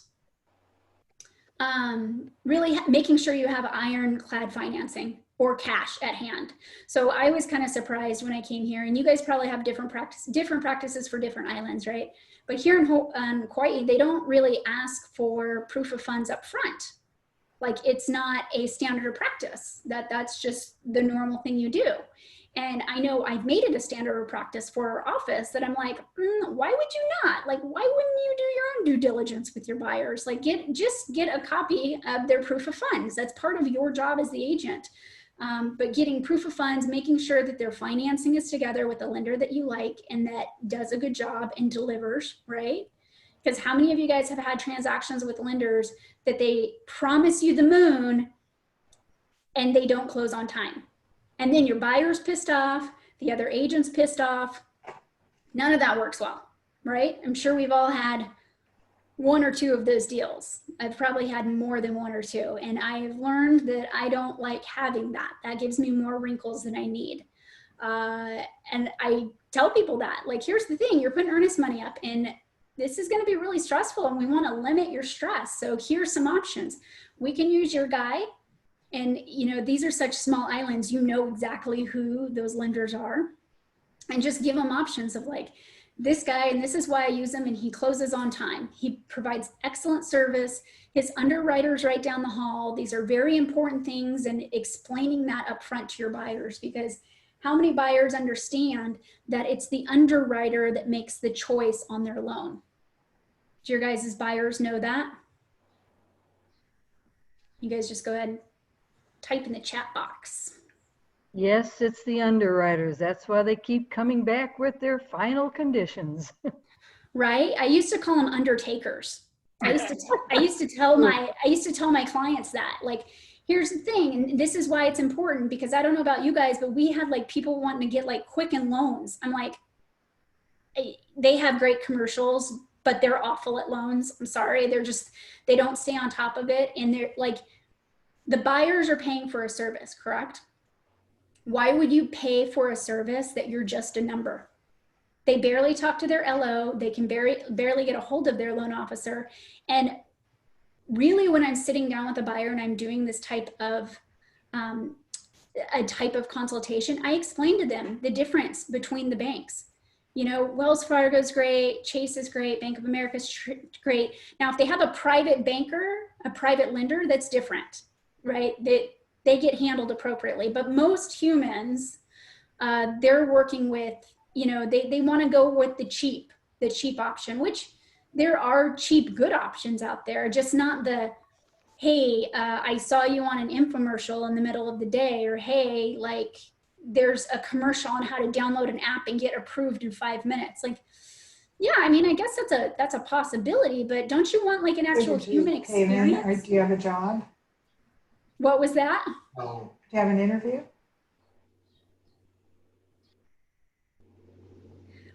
Really making sure you have ironclad financing or cash at hand. So I was kind of surprised when I came here, and you guys probably have different practices for different islands, right? But here in Kauai, they don't really ask for proof of funds up front. Like it's not a standard practice. That's just the normal thing you do. And I know I've made it a standard of practice for our office that I'm like, why would you not? Like, why wouldn't you do your own due diligence with your buyers? Like just get a copy of their proof of funds. That's part of your job as the agent. But getting proof of funds, making sure that their financing is together with a lender that you like and that does a good job and delivers, right? Because how many of you guys have had transactions with lenders that they promise you the moon and they don't close on time? And then your buyer's pissed off, the other agent's pissed off. None of that works well, right? I'm sure we've all had 1 or 2 of those deals. I've probably had more than 1 or 2. And I've learned that I don't like having that. That gives me more wrinkles than I need. And I tell people that, like, here's the thing, you're putting earnest money up and this is going to be really stressful and we want to limit your stress. So here's some options. We can use your guy. And, you know, these are such small islands, you know exactly who those lenders are, and just give them options of like, this guy, and this is why I use him, and he closes on time. He provides excellent service. His underwriter's right down the hall. These are very important things, and explaining that up front to your buyers, because how many buyers understand that it's the underwriter that makes the choice on their loan? Do your guys' buyers know that? You guys just go ahead and type in the chat box. Yes, it's the underwriters. That's why they keep coming back with their final conditions. Right? I used to call them undertakers. I used to tell my clients that, like, here's the thing, and this is why it's important, because I don't know about you guys, but we had like people wanting to get like Quicken loans. I'm like, they have great commercials, but they're awful at loans. I'm sorry. They don't stay on top of it. And they're like, the buyers are paying for a service, correct? Why would you pay for a service that you're just a number? They barely talk to their LO. They can barely get a hold of their loan officer. And really, when I'm sitting down with a buyer and I'm doing this type of consultation, I explain to them the difference between the banks. You know, Wells Fargo's great, Chase is great, Bank of America's great. Now, if they have a private banker, a private lender, that's different. Right? They get handled appropriately, but most humans, they're working with, you know, they want to go with the cheap option, which there are cheap, good options out there, just not the, hey, I saw you on an infomercial in the middle of the day, or hey, like there's a commercial on how to download an app and get approved in 5 minutes. Like, yeah, I mean, I guess that's a possibility, but don't you want like an actual human experience? Or do you have a job? What was that? Do you have an interview?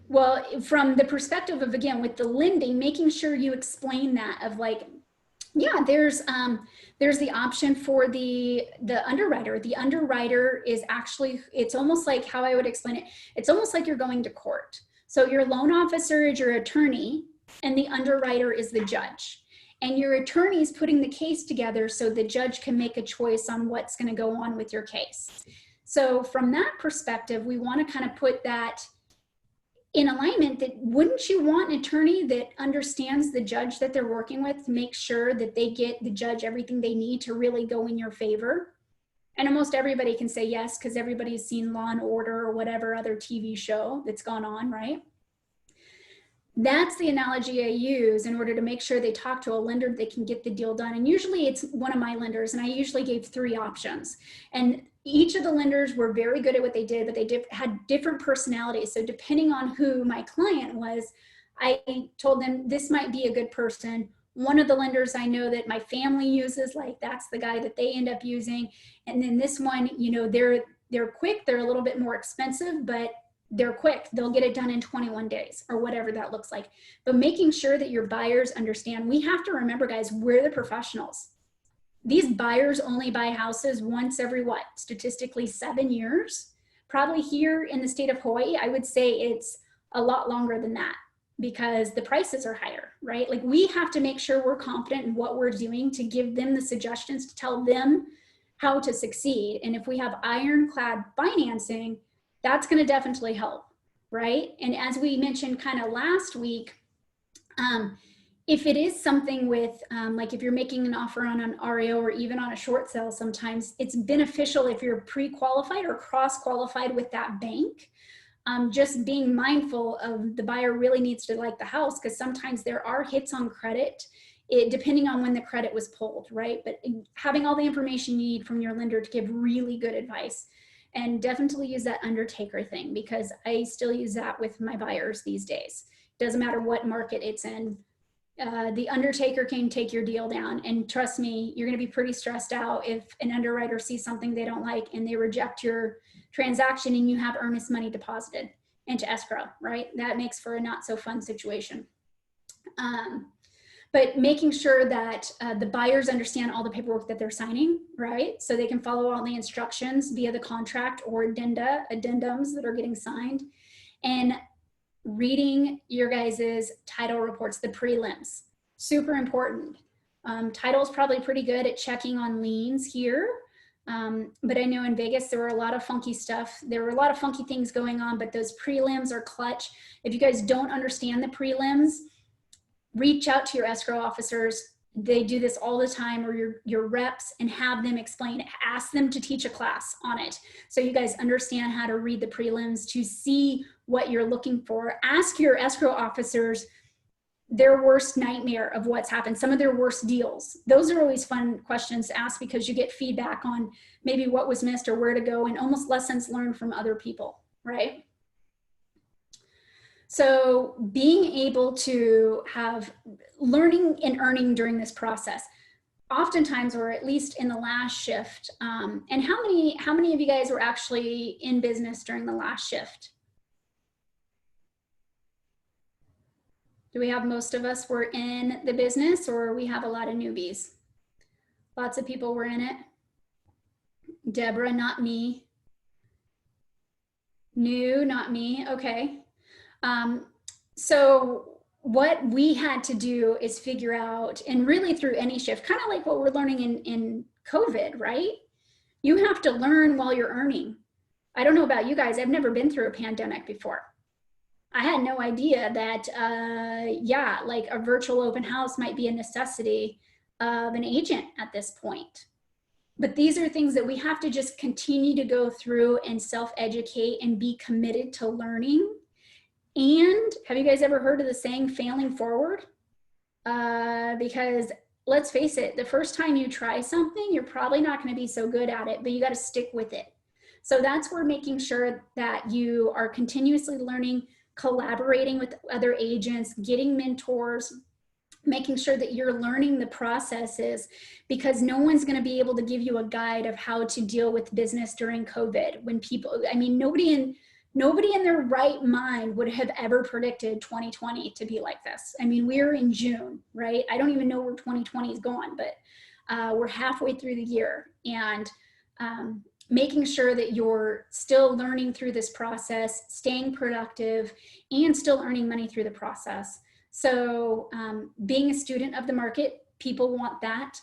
Well, from the perspective of, again, with the lending, making sure you explain that of like, yeah, there's the option for the underwriter. The underwriter is actually, it's almost like, how I would explain it, it's almost like you're going to court. So your loan officer is your attorney and the underwriter is the judge. And your attorney is putting the case together so the judge can make a choice on what's going to go on with your case. So from that perspective, we want to kind of put that in alignment, that wouldn't you want an attorney that understands the judge that they're working with to make sure that they get the judge everything they need to really go in your favor? And almost everybody can say yes, because everybody's seen Law and Order or whatever other TV show that's gone on, right? That's the analogy I use in order to make sure they talk to a lender that can get the deal done. And usually it's one of my lenders, and I usually gave 3 options. And each of the lenders were very good at what they did, but they had different personalities. So depending on who my client was, I told them this might be a good person. One of the lenders I know that my family uses, like that's the guy that they end up using. And then this one, you know, they're quick, they're a little bit more expensive, but they're quick. They'll get it done in 21 days or whatever that looks like. But making sure that your buyers understand, we have to remember, guys, we're the professionals. These buyers only buy houses once every what? Statistically 7 years. Probably here in the state of Hawaii, I would say it's a lot longer than that because the prices are higher, right? Like we have to make sure we're confident in what we're doing to give them the suggestions to tell them how to succeed. And if we have ironclad financing, that's going to definitely help, right? And as we mentioned kind of last week, if it is something with, like if you're making an offer on an REO or even on a short sale, sometimes it's beneficial if you're pre-qualified or cross-qualified with that bank. Just being mindful of the buyer really needs to like the house, because sometimes there are hits on credit, depending on when the credit was pulled, right? But having all the information you need from your lender to give really good advice. And definitely use that undertaker thing, because I still use that with my buyers these days. Doesn't matter what market it's in. The undertaker can take your deal down, and trust me, you're going to be pretty stressed out if an underwriter sees something they don't like and they reject your transaction and you have earnest money deposited into escrow, right? That makes for a not so fun situation. But making sure that the buyers understand all the paperwork that they're signing, right? So they can follow all the instructions via the contract or addendums that are getting signed, and reading your guys's title reports, the prelims, super important. Title is probably pretty good at checking on liens here. But I know in Vegas, there were a lot of funky stuff. There were a lot of funky things going on, but those prelims are clutch. If you guys don't understand the prelims, reach out to your escrow officers. They do this all the time, or your reps, and have them explain it. Ask them to teach a class on it so you guys understand how to read the prelims, to see what you're looking for. Ask your escrow officers their worst nightmare of what's happened, some of their worst deals. Those are always fun questions to ask, because you get feedback on maybe what was missed or where to go, and almost lessons learned from other people, right? So being able to have learning and earning during this process, oftentimes, or at least in the last shift, and how many of you guys were actually in business during the last shift? Do we have most of us were in the business, or we have a lot of newbies? Lots of people were in it. Deborah, not me. New, not me. Okay. So what we had to do is figure out, and really through any shift, kind of like what we're learning in COVID, right? You have to learn while you're earning. I don't know about you guys. I've never been through a pandemic before. I had no idea that, yeah, like a virtual open house might be a necessity of an agent at this point. But these are things that we have to just continue to go through and self-educate and be committed to learning. And have you guys ever heard of the saying, failing forward? because let's face it, the first time you try something, you're probably not going to be so good at it, but you got to stick with it. So that's where making sure that you are continuously learning, collaborating with other agents, getting mentors, making sure that you're learning the processes, because no one's going to be able to give you a guide of how to deal with business during COVID. When people, I mean, nobody in their right mind would have ever predicted 2020 to be like this. I mean, we're in June, right? I don't even know where 2020 is going, but we're halfway through the year, and making sure that you're still learning through this process, staying productive, and still earning money through the process. So being a student of the market, people want that.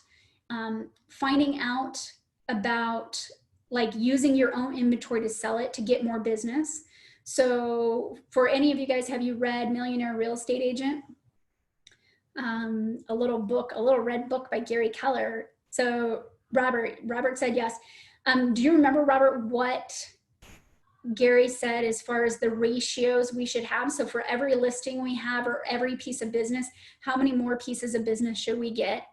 Finding out about like using your own inventory to sell it to get more business. So for any of you guys, have you read Millionaire Real Estate Agent? A little red book by Gary Keller. So Robert said yes. Do you remember, Robert, what Gary said as far as the ratios we should have? So for every listing we have or every piece of business, how many more pieces of business should we get?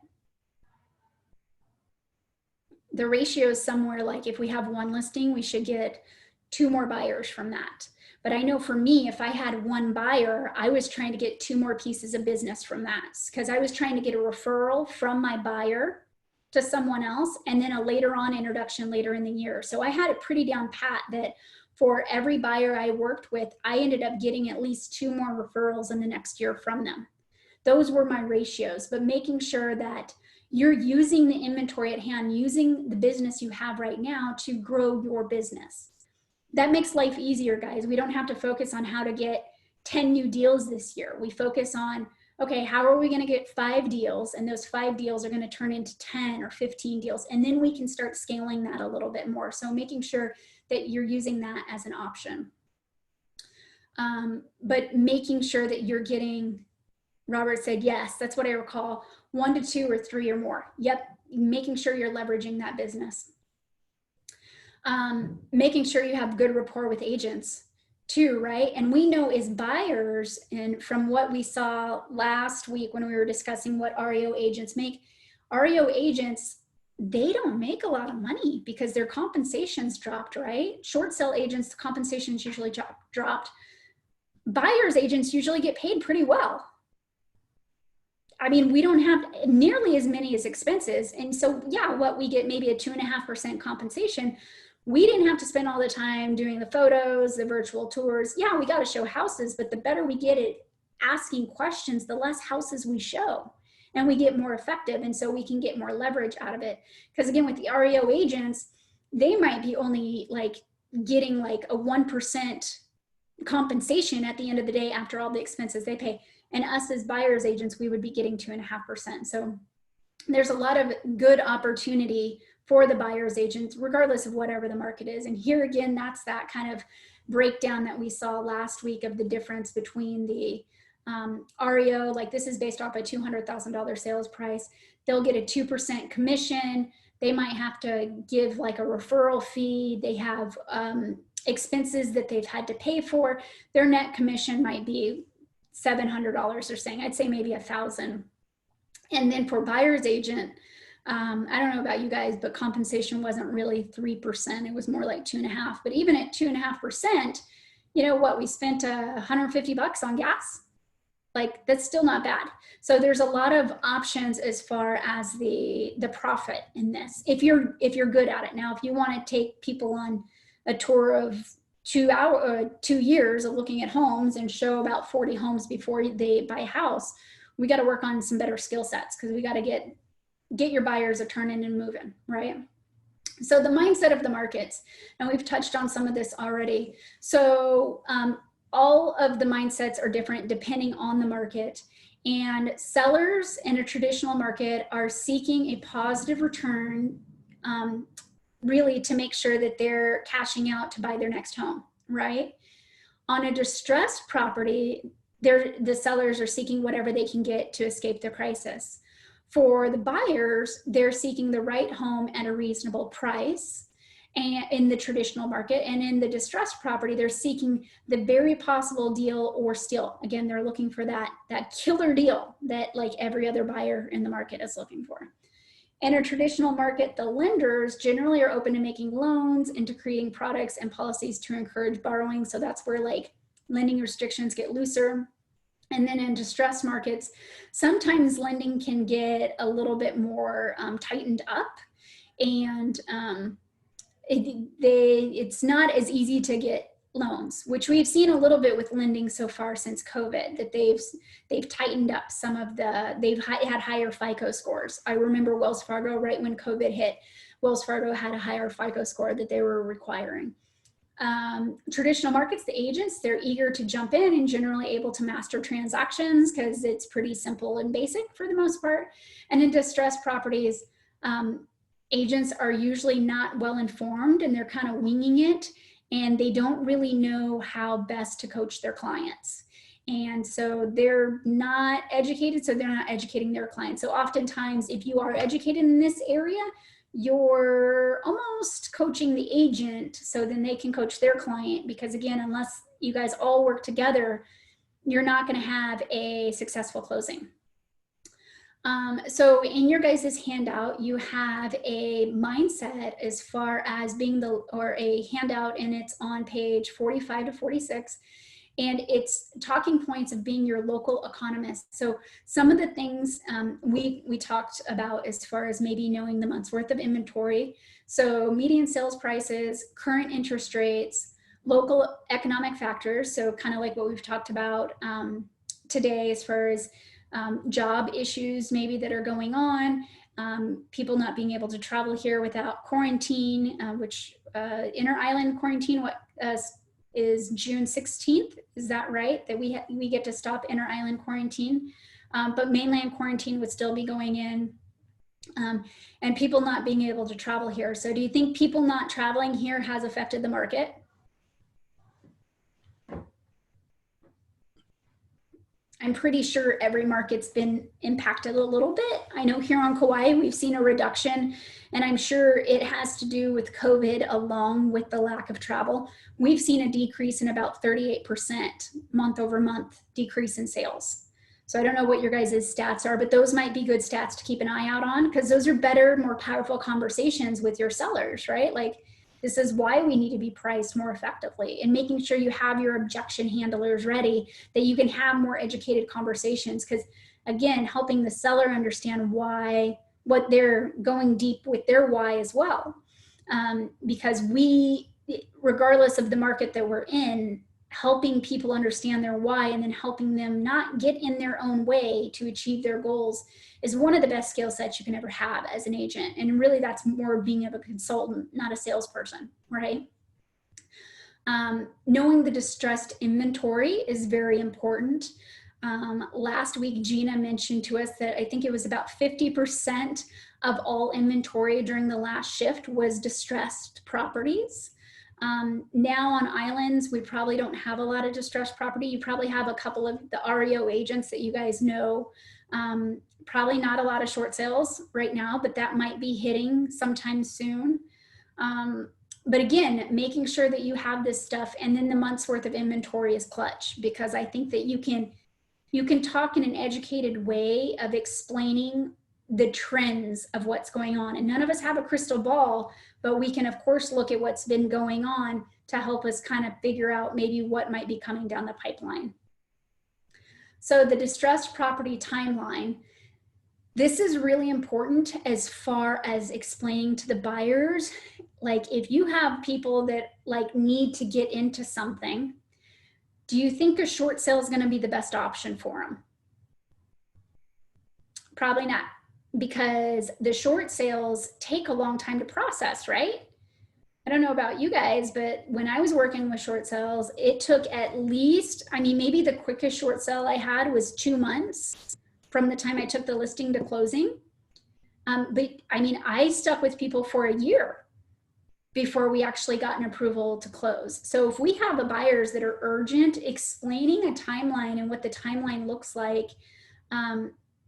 The ratio is somewhere like, if we have one listing, we should get 2 more buyers from that. But I know for me, if I had 1 buyer, I was trying to get 2 more pieces of business from that, because I was trying to get a referral from my buyer to someone else, and then a later on introduction later in the year. So I had it pretty down pat that for every buyer I worked with, I ended up getting at least 2 more referrals in the next year from them. Those were my ratios, but making sure that you're using the inventory at hand, using the business you have right now to grow your business. That makes life easier, guys. We don't have to focus on how to get 10 new deals this year. We focus on, okay, how are we going to get 5 deals? And those 5 deals are going to turn into 10 or 15 deals. And then we can start scaling that a little bit more. So making sure that you're using that as an option. But making sure that you're getting, Robert said, yes, that's what I recall, 1 to 2 or 3 or more. Yep, making sure you're leveraging that business. Making sure you have good rapport with agents too, right? And we know as buyers, and from what we saw last week when we were discussing what REO agents make, REO agents, they don't make a lot of money because their compensations dropped, right? Short sale agents, the compensations usually dropped. Buyers agents usually get paid pretty well. I mean, we don't have nearly as many as expenses. And so, yeah, what we get maybe a 2.5% compensation. We didn't have to spend all the time doing the photos, the virtual tours. Yeah, we got to show houses, but the better we get at asking questions, the less houses we show, and we get more effective. And so we can get more leverage out of it. Because again, with the REO agents, they might be only like getting like a 1% compensation at the end of the day after all the expenses they pay. And us as buyers agents, we would be getting 2.5%. So there's a lot of good opportunity for the buyer's agents, regardless of whatever the market is. And here again, that's that kind of breakdown that we saw last week of the difference between the REO, like this is based off a $200,000 sales price. They'll get a 2% commission. They might have to give like a referral fee. They have expenses that they've had to pay for. Their net commission might be $700 or saying, I'd say maybe $1,000. And then for buyer's agent, I don't know about you guys, but compensation wasn't really 3%. It was more like 2.5%. But even at 2.5%, you know what? We spent $150 on gas. Like that's still not bad. So there's a lot of options as far as the profit in this. If you're good at it. Now, if you want to take people on a tour of 2 years of looking at homes and show about 40 homes before they buy a house, we got to work on some better skill sets because we got to get your buyers a turning and moving, right? So the mindset of the markets, and we've touched on some of this already. So all of the mindsets are different depending on the market, and sellers in a traditional market are seeking a positive return really to make sure that they're cashing out to buy their next home, right? On a distressed property, the sellers are seeking whatever they can get to escape the crisis. For the buyers, they're seeking the right home at a reasonable price. and in the traditional market, and in the distressed property, they're seeking the very possible deal or steal. Again, they're looking for that killer deal that like every other buyer in the market is looking for. In a traditional market, the lenders generally are open to making loans and to creating products and policies to encourage borrowing. So that's where like lending restrictions get looser. And then in distressed markets, sometimes lending can get a little bit more tightened up, and it's not as easy to get loans, which we've seen a little bit with lending so far since COVID, that they've tightened up some of they've had higher FICO scores. I remember Wells Fargo, right when COVID hit, Wells Fargo had a higher FICO score that they were requiring. Traditional markets, the agents, they're eager to jump in and generally able to master transactions because it's pretty simple and basic for the most part. And in distressed properties, agents are usually not well informed and they're kind of winging it, and they don't really know how best to coach their clients. And so they're not educated, so they're not educating their clients. So oftentimes, if you are educated in this area, you're almost coaching the agent so then they can coach their client, because again, unless you guys all work together, you're not going to have a successful closing. So in your guys' handout, you have a mindset as far as being or a handout, and it's on page 45 to 46. And it's talking points of being your local economist. So some of the things we talked about as far as maybe knowing the month's worth of inventory. So median sales prices, current interest rates, local economic factors. So kind of like what we've talked about today as far as job issues maybe that are going on, people not being able to travel here without quarantine, which inter-island quarantine is June 16th. Is that right? That we get to stop inter-island quarantine, but mainland quarantine would still be going in, and people not being able to travel here. So do you think people not traveling here has affected the market? I'm pretty sure every market's been impacted a little bit. I know here on Kauai, we've seen a reduction, and I'm sure it has to do with COVID along with the lack of travel. We've seen a decrease in about 38% month over month decrease in sales. So I don't know what your guys' stats are, but those might be good stats to keep an eye out on, because those are better, more powerful conversations with your sellers, right? Like, this is why we need to be priced more effectively, and making sure you have your objection handlers ready, that you can have more educated conversations. Because again, helping the seller understand why, what they're going deep with their why as well. Because regardless of the market that we're in, helping people understand their why and then helping them not get in their own way to achieve their goals is one of the best skill sets you can ever have as an agent. And really that's more being of a consultant, not a salesperson, right? Knowing the distressed inventory is very important. Last week, Gina mentioned to us that I think it was about 50% of all inventory during the last shift was distressed properties. Now on islands, we probably don't have a lot of distressed property. You probably have a couple of the REO agents that you guys know. Probably not a lot of short sales right now, but that might be hitting sometime soon. But again, making sure that you have this stuff, and then the month's worth of inventory is clutch, because I think that you can talk in an educated way of explaining the trends of what's going on. And none of us have a crystal ball, but we can of course look at what's been going on to help us kind of figure out maybe what might be coming down the pipeline. So the distressed property timeline, this is really important as far as explaining to the buyers, like if you have people that like need to get into something, do you think a short sale is going to be the best option for them? Probably not, because the short sales take a long time to process, right? I don't know about you guys, but when I was working with short sales, it took at least, I mean, maybe the quickest short sale I had was 2 months from the time I took the listing to closing. But I mean, I stuck with people for a year before we actually got an approval to close. So if we have the buyers that are urgent, explaining a timeline and what the timeline looks like,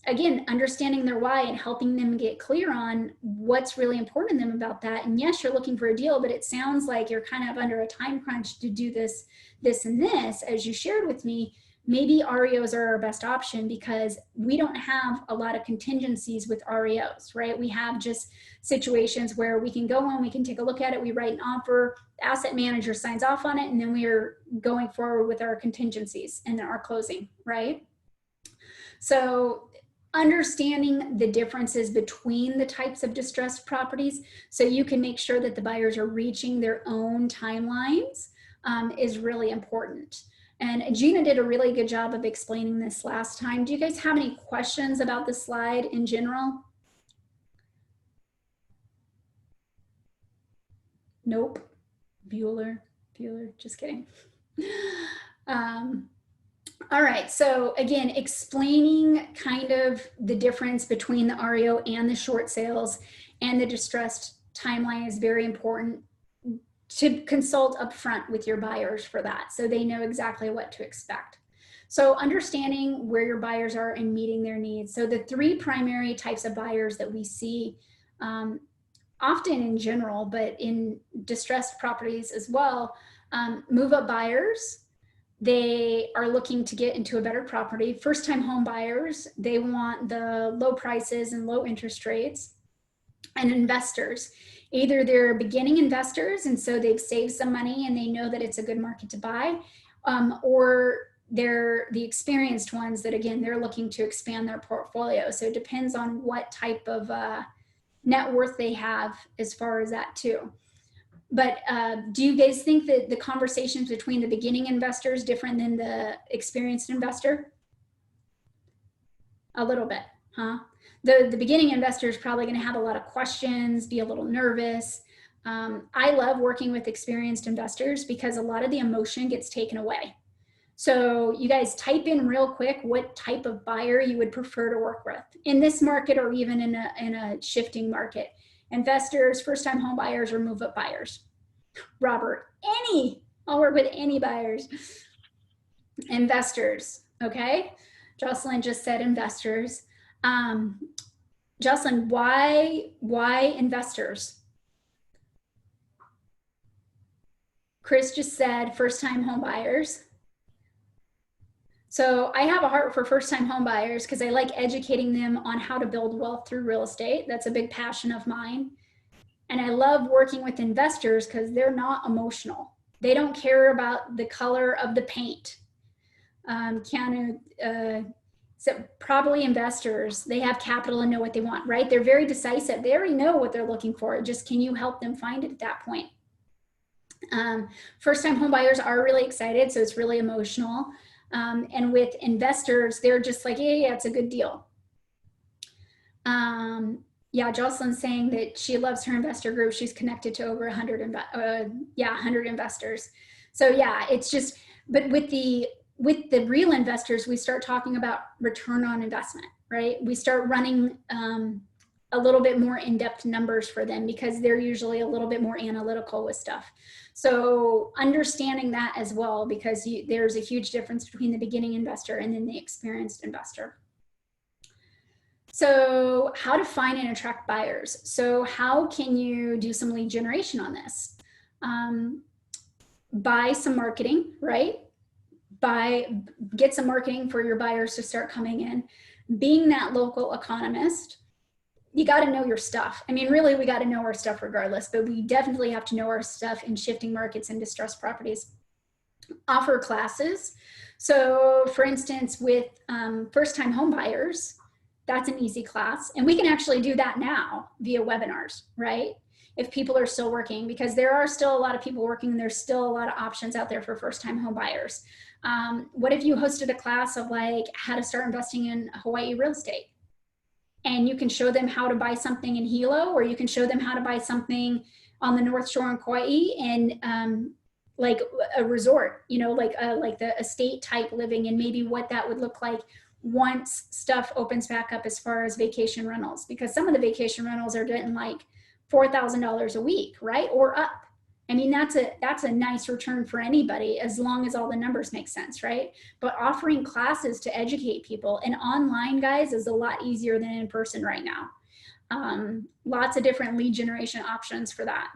again, understanding their why and helping them get clear on what's really important to them about that. And yes, you're looking for a deal, but it sounds like you're kind of under a time crunch to do this, and this, as you shared with me. Maybe REOs are our best option because we don't have a lot of contingencies with REOs, right? We have just situations where we can go in, we can take a look at it, we write an offer, the asset manager signs off on it, and then we are going forward with our contingencies and our closing, right? So understanding the differences between the types of distressed properties so you can make sure that the buyers are reaching their own timelines is really important. And Gina did a really good job of explaining this last time. Do you guys have any questions about the slide in general? Nope. Bueller, just kidding. All right, so again, explaining kind of the difference between the REO and the short sales and the distressed timeline is very important to consult upfront with your buyers for that, so they know exactly what to expect. So understanding where your buyers are and meeting their needs. So the three primary types of buyers that we see often in general, but in distressed properties as well, move-up buyers. They are looking to get into a better property. First-time home buyers, they want the low prices and low interest rates. And investors, either they're beginning investors and so they've saved some money and they know that it's a good market to buy, or they're the experienced ones that, again, they're looking to expand their portfolio. So it depends on what type of net worth they have as far as that too. But do you guys think that the conversations between the beginning investor is different than the experienced investor? A little bit, huh? The beginning investor is probably going to have a lot of questions, be a little nervous. I love working with experienced investors because a lot of the emotion gets taken away. So you guys type in real quick what type of buyer you would prefer to work with in this market or even in a shifting market. Investors, first-time home buyers, or move-up buyers. Robert, I'll work with any buyers. Investors, okay? Jocelyn just said investors. Jocelyn, why investors? Chris just said first-time home buyers. So I have a heart for first-time home buyers because I like educating them on how to build wealth through real estate. That's a big passion of mine. And I love working with investors because they're not emotional. They don't care about the color of the paint. So probably investors, they have capital and know what they want, right? They're very decisive. They already know what they're looking for. Just can you help them find it at that point? First-time home buyers are really excited, so it's really emotional. And with investors, they're just like, yeah, it's a good deal. Yeah, Jocelyn's saying that she loves her investor group. She's connected to over 100 investors. So yeah, it's just, but with the real investors, we start talking about return on investment, right? We start running a little bit more in-depth numbers for them because they're usually a little bit more analytical with stuff. So understanding that as well, because there's a huge difference between the beginning investor and then the experienced investor. So how to find and attract buyers. So how can you do some lead generation on this? Buy some marketing, right? Get some marketing for your buyers to start coming in. Being that local economist, you got to know your stuff. I mean, really, we got to know our stuff regardless, but we definitely have to know our stuff in shifting markets and distressed properties. Offer classes. So for instance, with first-time home buyers, that's an easy class. And we can actually do that now via webinars, right? If people are still working, because there are still a lot of people working, and there's still a lot of options out there for first-time home buyers. What if you hosted a class of like how to start investing in Hawaii real estate? And you can show them how to buy something in Hilo, or you can show them how to buy something on the North Shore in Kauai and like a resort, you know, like the estate type living, and maybe what that would look like once stuff opens back up as far as vacation rentals, because some of the vacation rentals are getting like $4,000 a week, right? Or up. I mean, that's a nice return for anybody as long as all the numbers make sense, right? But offering classes to educate people and online, guys, is a lot easier than in person right now. Lots of different lead generation options for that.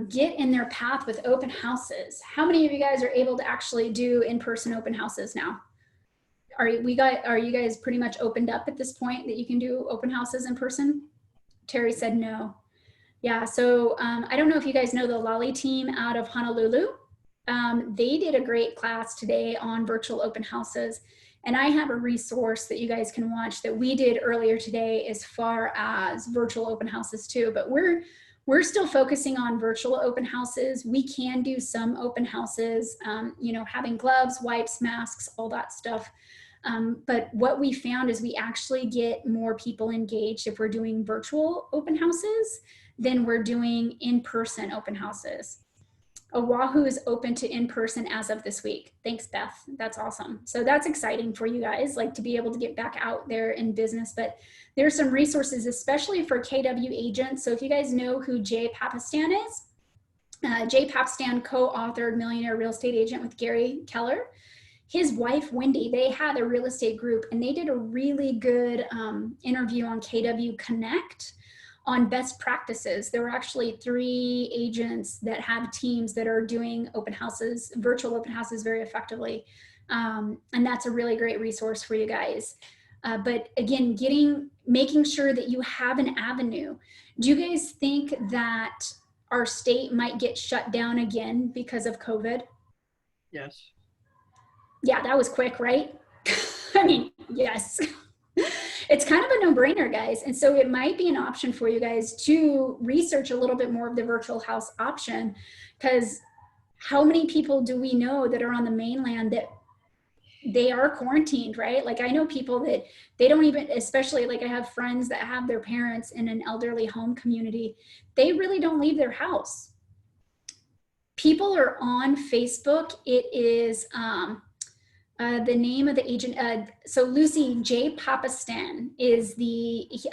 Get in their path with open houses. How many of you guys are able to actually do in-person open houses now? Are you guys pretty much opened up at this point that you can do open houses in person? Terry said no. Yeah, so I don't know if you guys know the Lolly team out of Honolulu. They did a great class today on virtual open houses. And I have a resource that you guys can watch that we did earlier today as far as virtual open houses too. But we're still focusing on virtual open houses. We can do some open houses, you know, having gloves, wipes, masks, all that stuff. But what we found is we actually get more people engaged if we're doing virtual open houses than we're doing in-person open houses. Oahu is open to in-person as of this week. Thanks, Beth. That's awesome. So that's exciting for you guys, like to be able to get back out there in business. But there's some resources, especially for KW agents. So if you guys know who Jay Papistan is, Jay Papistan co-authored Millionaire Real Estate Agent with Gary Keller. His wife, Wendy, they had a real estate group and they did a really good interview on KW Connect on best practices. There were actually 3 agents that have teams that are doing open houses, virtual open houses very effectively. And that's a really great resource for you guys. But again, making sure that you have an avenue. Do you guys think that our state might get shut down again because of COVID? Yes. Yeah, that was quick, right? I mean, yes. It's kind of a no-brainer, guys. And so it might be an option for you guys to research a little bit more of the virtual house option, because how many people do we know that are on the mainland that they are quarantined, right? Like I know people that they don't even, especially like I have friends that have their parents in an elderly home community. They really don't leave their house. People are on Facebook. It is, the name of the agent, so Lucy J. Papistan is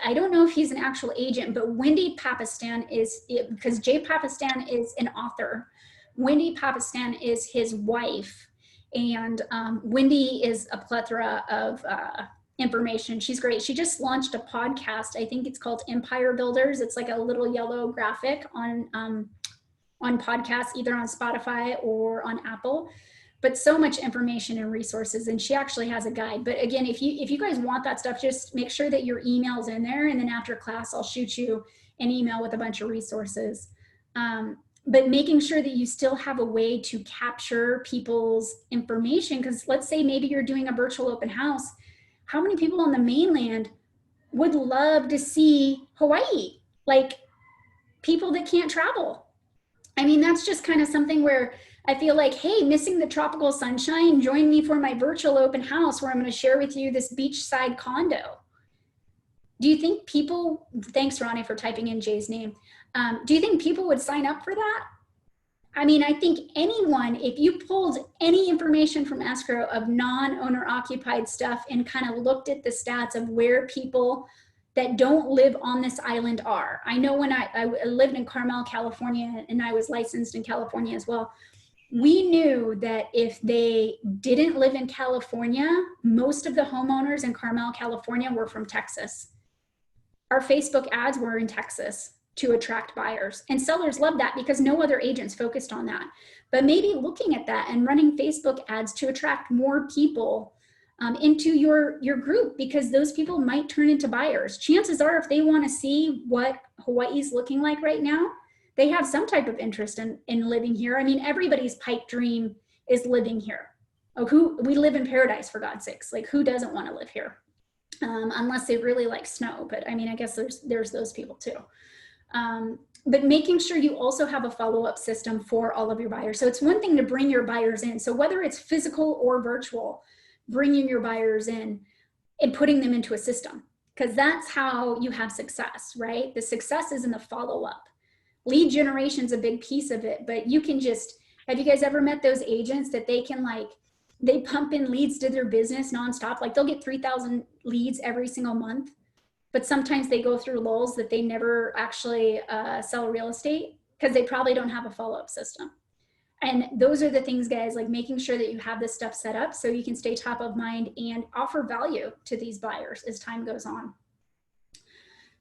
I don't know if he's an actual agent, but Wendy Papistan is, because J. Papistan is an author. Wendy Papistan is his wife. And Wendy is a plethora of information. She's great. She just launched a podcast. I think it's called Empire Builders. It's like a little yellow graphic on podcasts, either on Spotify or on Apple. But so much information and resources, and she actually has a guide. But again, if you guys want that stuff, just make sure that your email's in there, and then after class, I'll shoot you an email with a bunch of resources. But making sure that you still have a way to capture people's information, because let's say maybe you're doing a virtual open house. How many people on the mainland would love to see Hawaii? Like people that can't travel. I mean, that's just kind of something where I feel like, hey, missing the tropical sunshine, join me for my virtual open house where I'm going to share with you this beachside condo. Do you think people, thanks Ronnie for typing in Jay's name. Do you think people would sign up for that? I mean, I think anyone, if you pulled any information from escrow of non-owner occupied stuff and kind of looked at the stats of where people that don't live on this island are. I know when I lived in Carmel, California, and I was licensed in California as well. We knew that if they didn't live in California, most of the homeowners in Carmel, California were from Texas. Our Facebook ads were in Texas to attract buyers, and sellers loved that because no other agents focused on that. But maybe looking at that and running Facebook ads to attract more people into your group, because those people might turn into buyers. Chances are, if they want to see what Hawaii's looking like right now, they have some type of interest in living here. I mean, everybody's pipe dream is living here. Oh, we live in paradise, for God's sakes. Like, who doesn't want to live here? Unless they really like snow. But I mean, I guess there's those people too. But making sure you also have a follow-up system for all of your buyers. So it's one thing to bring your buyers in. So whether it's physical or virtual, bringing your buyers in and putting them into a system, because that's how you have success, right? The success is in the follow-up. Lead generation is a big piece of it, but you can just, have you guys ever met those agents that they can they pump in leads to their business nonstop? Like they'll get 3,000 leads every single month, but sometimes they go through lulls that they never actually sell real estate. because they probably don't have a follow-up system. And those are the things, guys, like making sure that you have this stuff set up so you can stay top of mind and offer value to these buyers as time goes on.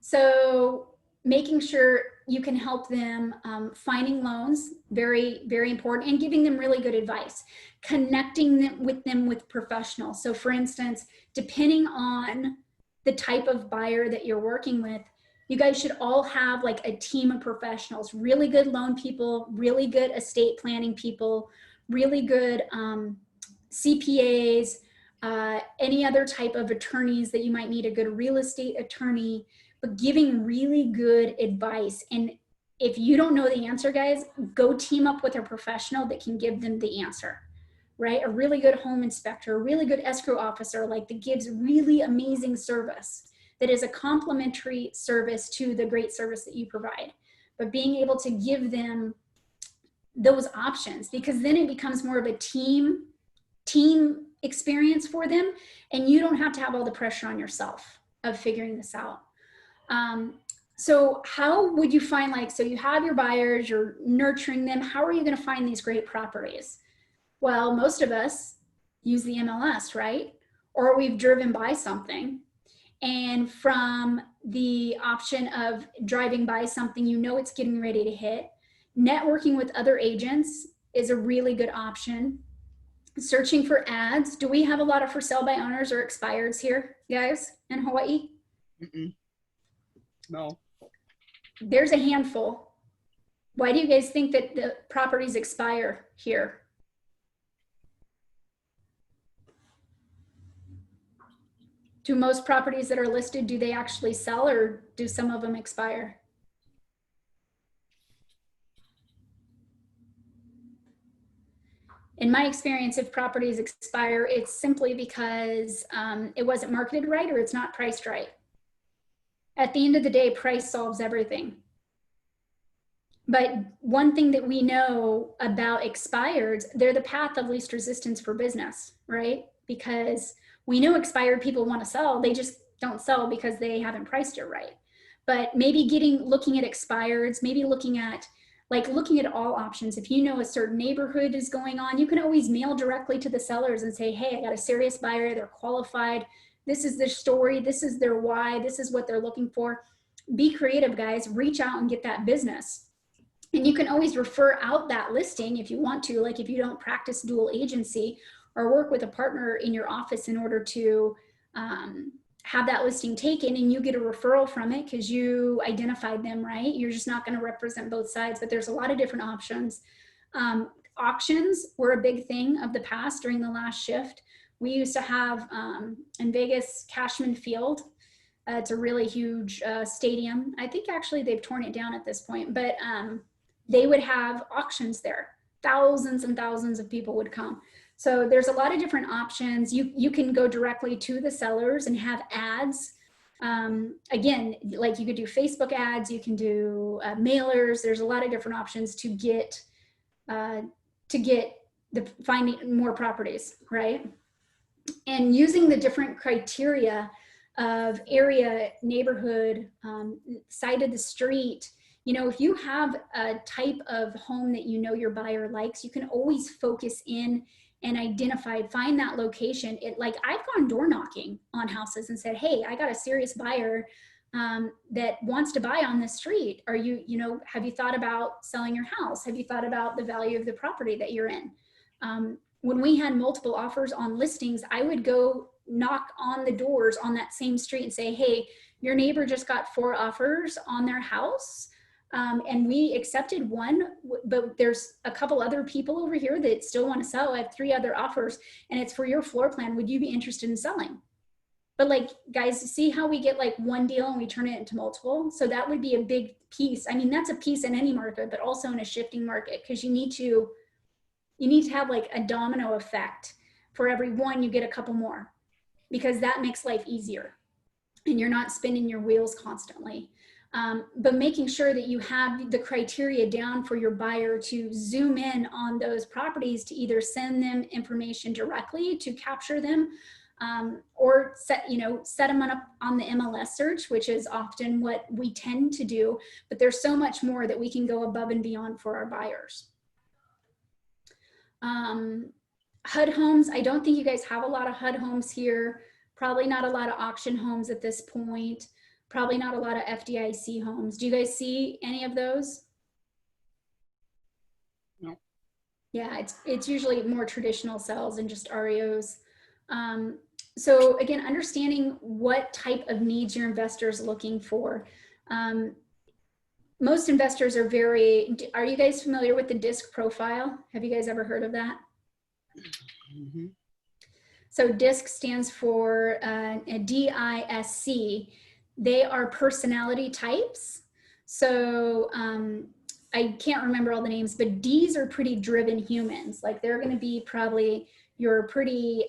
So making sure you can help them finding loans, very, very important, and giving them really good advice, connecting them with professionals. So for instance, depending on the type of buyer that you're working with, you guys should all have like a team of professionals, really good loan people, really good estate planning people, really good CPAs, any other type of attorneys that you might need, a good real estate attorney, but giving really good advice. And if you don't know the answer, guys, go team up with a professional that can give them the answer, right? A really good home inspector, a really good escrow officer, like that gives really amazing service, that is a complimentary service to the great service that you provide. But being able to give them those options, because then it becomes more of a team experience for them, and you don't have to have all the pressure on yourself of figuring this out. So how would you find, like, so you have your buyers, you're nurturing them, how are you going to find these great properties? Well, most of us use the MLS, right? Or we've driven by something, and from the option of driving by something, you know it's getting ready to hit. Networking with other agents is a really good option. Searching for ads. Do we have a lot of for sale by owners or expireds here, guys, in Hawaii? No. There's a handful. Why do you guys think that the properties expire here? Do most properties that are listed, do they actually sell, or do some of them expire? In my experience, if properties expire, it's simply because it wasn't marketed right or it's not priced right. At the end of the day, price solves everything. But one thing that we know about expireds, they're the path of least resistance for business, right? Because we know expired people want to sell, they just don't sell because they haven't priced it right. But maybe looking at expireds, maybe looking at all options. If you know a certain neighborhood is going on, you can always mail directly to the sellers and say, hey, I got a serious buyer, they're qualified. This is their story, this is their why, this is what they're looking for. Be creative, guys, reach out and get that business. And you can always refer out that listing if you want to, like if you don't practice dual agency or work with a partner in your office in order to have that listing taken, and you get a referral from it because you identified them, right? You're just not going to represent both sides, but there's a lot of different options. Auctions were a big thing of the past during the last shift. We used to have in Vegas, Cashman Field. It's a really huge stadium. I think actually they've torn it down at this point, but they would have auctions there. Thousands and thousands of people would come. So there's a lot of different options. You can go directly to the sellers and have ads. Again, like you could do Facebook ads, you can do mailers. There's a lot of different options to get finding more properties, right? And using the different criteria of area, neighborhood, side of the street. You know, if you have a type of home that you know your buyer likes, you can always focus in and find that location. Like I've gone door knocking on houses and said, hey, I got a serious buyer that wants to buy on this street. Have you thought about selling your house? Have you thought about the value of the property that you're in? When we had multiple offers on listings, I would go knock on the doors on that same street and say, hey, your neighbor just got 4 offers on their house. And we accepted one, but there's a couple other people over here that still want to sell. I have 3 other offers and it's for your floor plan. Would you be interested in selling? But like, guys, see how we get like one deal and we turn it into multiple? So that would be a big piece. I mean, that's a piece in any market, but also in a shifting market, because you need to have like a domino effect. For every one, you get a couple more, because that makes life easier and you're not spinning your wheels constantly. But making sure that you have the criteria down for your buyer to zoom in on those properties, to either send them information directly to capture them, or set them up on the MLS search, which is often what we tend to do, but there's so much more that we can go above and beyond for our buyers. HUD homes, I don't think you guys have a lot of HUD homes here, probably not a lot of auction homes at this point, probably not a lot of FDIC homes. Do you guys see any of those? No. Yeah, it's usually more traditional sales and just REOs. So again, understanding what type of needs your investor is looking for. Most investors are are you guys familiar with the DISC profile? Have you guys ever heard of that? Mm-hmm. So DISC stands for a DISC. They are personality types. So I can't remember all the names, but Ds are pretty driven humans. Like they're going to be probably your pretty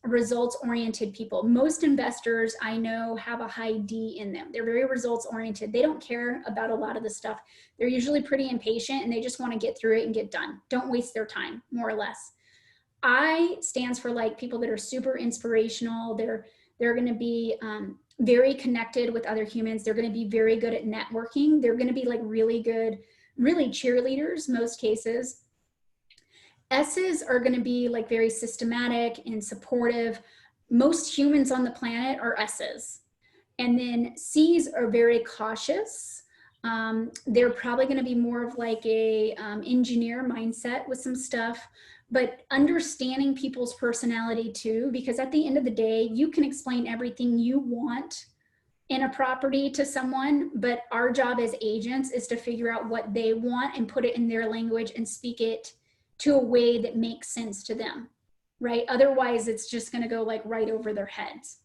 results-oriented people. Most investors I know have a high D in them. They're very results-oriented. They don't care about a lot of the stuff. They're usually pretty impatient and they just want to get through it and get done. Don't waste their time, more or less. I stands for like people that are super inspirational. They're going to be very connected with other humans. They're going to be very good at networking. They're going to be like really good, really cheerleaders, most cases. S's are going to be like very systematic and supportive. Most humans on the planet are S's. And then C's are very cautious. They're probably going to be more of like a engineer mindset with some stuff, but understanding people's personality too, because at the end of the day, you can explain everything you want in a property to someone, but our job as agents is to figure out what they want and put it in their language and speak it to a way that makes sense to them, right? Otherwise, it's just going to go like right over their heads.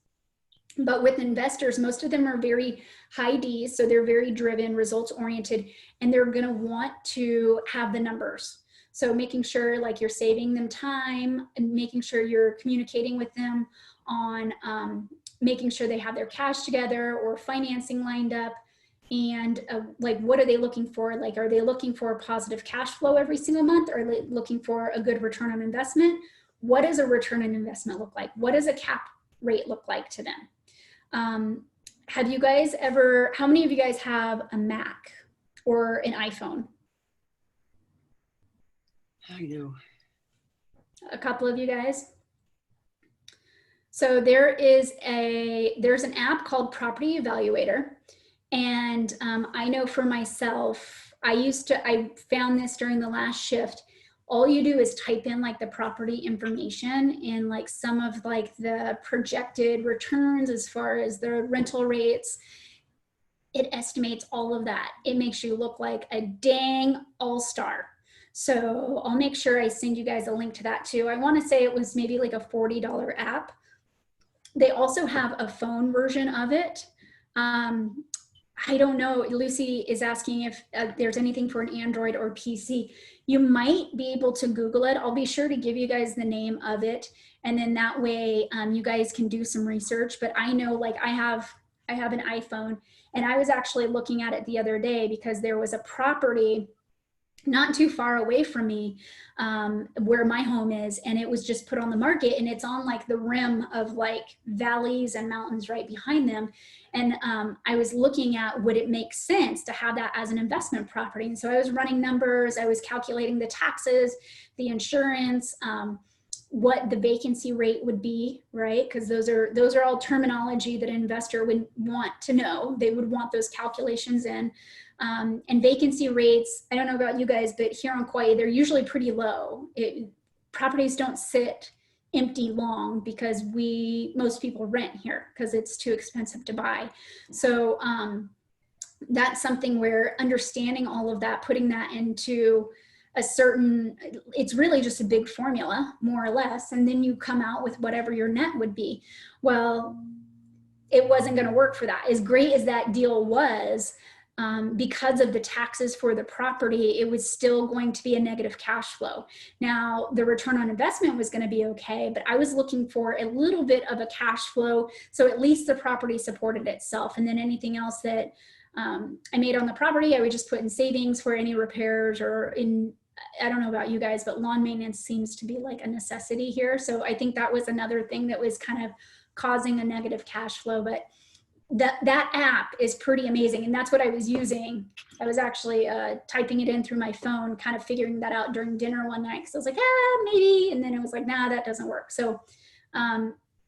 But with investors, most of them are very high Ds, so they're very driven, results oriented, and they're going to want to have the numbers. So making sure like you're saving them time and making sure you're communicating with them on making sure they have their cash together or financing lined up. And like, what are they looking for? Like, are they looking for a positive cash flow every single month? Or are they looking for a good return on investment? What does a return on investment look like? What does a cap rate look like to them? Have you guys ever, how many of you guys have a Mac or an iPhone? I do. A couple of you guys? So there's an app called Property Evaluator. And I know for myself, I found this during the last shift. All you do is type in like the property information and like some of like the projected returns as far as the rental rates. It estimates all of that. It makes you look like a dang all-star. So I'll make sure I send you guys a link to that too. I want to say it was maybe like a $40 app. They also have a phone version of it. I don't know, Lucy is asking if there's anything for an Android or PC. You might be able to Google it. I'll be sure to give you guys the name of it. And then that way you guys can do some research. But I know like I have an iPhone and I was actually looking at it the other day because there was a property not too far away from me where my home is, and it was just put on the market, and it's on like the rim of like valleys and mountains right behind them. And I was looking at, would it make sense to have that as an investment property? And so I was running numbers, I was calculating the taxes, the insurance, what the vacancy rate would be, right? Because those are all terminology that an investor would want to know. They would want those calculations in. And vacancy rates, I don't know about you guys, but here on Kauai, they're usually pretty low. Properties don't sit empty long because most people rent here because it's too expensive to buy. So that's something where understanding all of that, putting that into it's really just a big formula, more or less, and then you come out with whatever your net would be. Well, it wasn't going to work for that. As great as that deal was, because of the taxes for the property, it was still going to be a negative cash flow. Now, the return on investment was going to be okay, but I was looking for a little bit of a cash flow, so at least the property supported itself. And then anything else that I made on the property, I would just put in savings for any repairs or in I don't know about you guys, but lawn maintenance seems to be like a necessity here. So I think that was another thing that was kind of causing a negative cash flow. But that app is pretty amazing. And that's what I was using. I was actually typing it in through my phone, kind of figuring that out during dinner one night. Cause I was like, maybe. And then it was like, nah, that doesn't work. So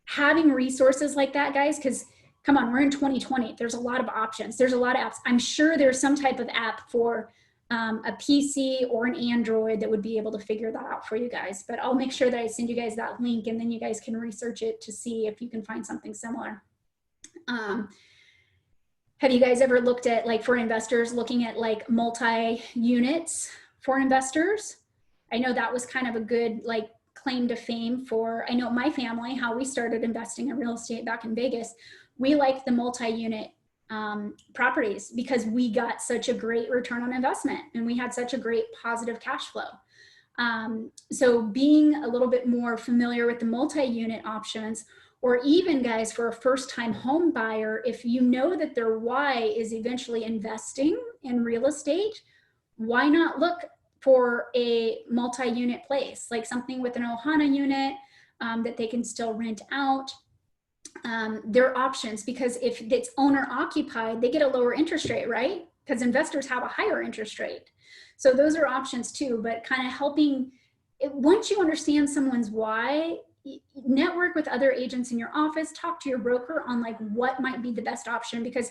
having resources like that, guys, because come on, we're in 2020. There's a lot of options. There's a lot of apps. I'm sure there's some type of app for a PC or an Android that would be able to figure that out for you guys. But I'll make sure that I send you guys that link, and then you guys can research it to see if you can find something similar. Have you guys ever looked at, like, for investors, looking at like multi-units for investors? I know that was kind of a good like claim to fame for, I know my family, how we started investing in real estate back in Vegas. We liked the multi-unit properties because we got such a great return on investment and we had such a great positive cash flow. So being a little bit more familiar with the multi-unit options, or even, guys, for a first-time home buyer, if you know that their why is eventually investing in real estate, why not look for a multi-unit place, like something with an Ohana unit that they can still rent out. There are options, because if it's owner occupied, they get a lower interest rate, right? Because investors have a higher interest rate. So those are options too, but kind of helping, once you understand someone's why, network with other agents in your office, talk to your broker on like what might be the best option, because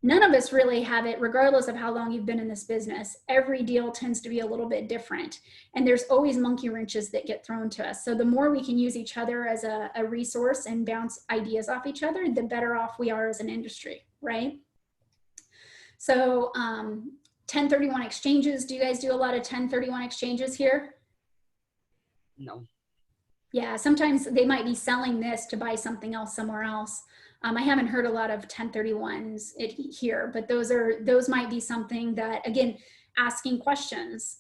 none of us really have it, regardless of how long you've been in this business. Every deal tends to be a little bit different, and there's always monkey wrenches that get thrown to us. So the more we can use each other as a resource and bounce ideas off each other, the better off we are as an industry, right? So 1031 exchanges, do you guys do a lot of 1031 exchanges here? No. Yeah, sometimes they might be selling this to buy something else somewhere else. I haven't heard a lot of 1031s here, but those might be something that, again, asking questions,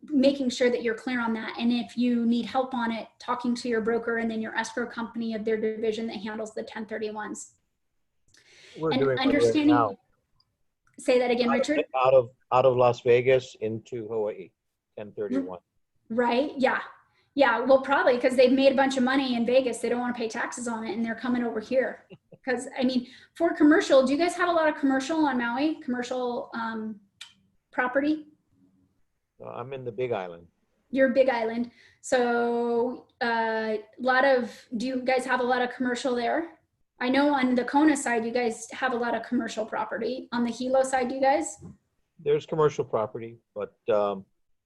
making sure that you're clear on that. And if you need help on it, talking to your broker and then your escrow company of their division that handles the 1031s. We're And doing one right understanding, now. say that again, Richard. Out of Las Vegas into Hawaii, 1031. Right, yeah. Yeah, well, probably because they've made a bunch of money in Vegas. They don't want to pay taxes on it, and they're coming over here. Because, I mean, for commercial, do you guys have a lot of commercial on Maui? Commercial property? I'm in the Big Island. You're Big Island. So do you guys have a lot of commercial there? I know on the Kona side, you guys have a lot of commercial property. On the Hilo side, do you guys? There's commercial property, but a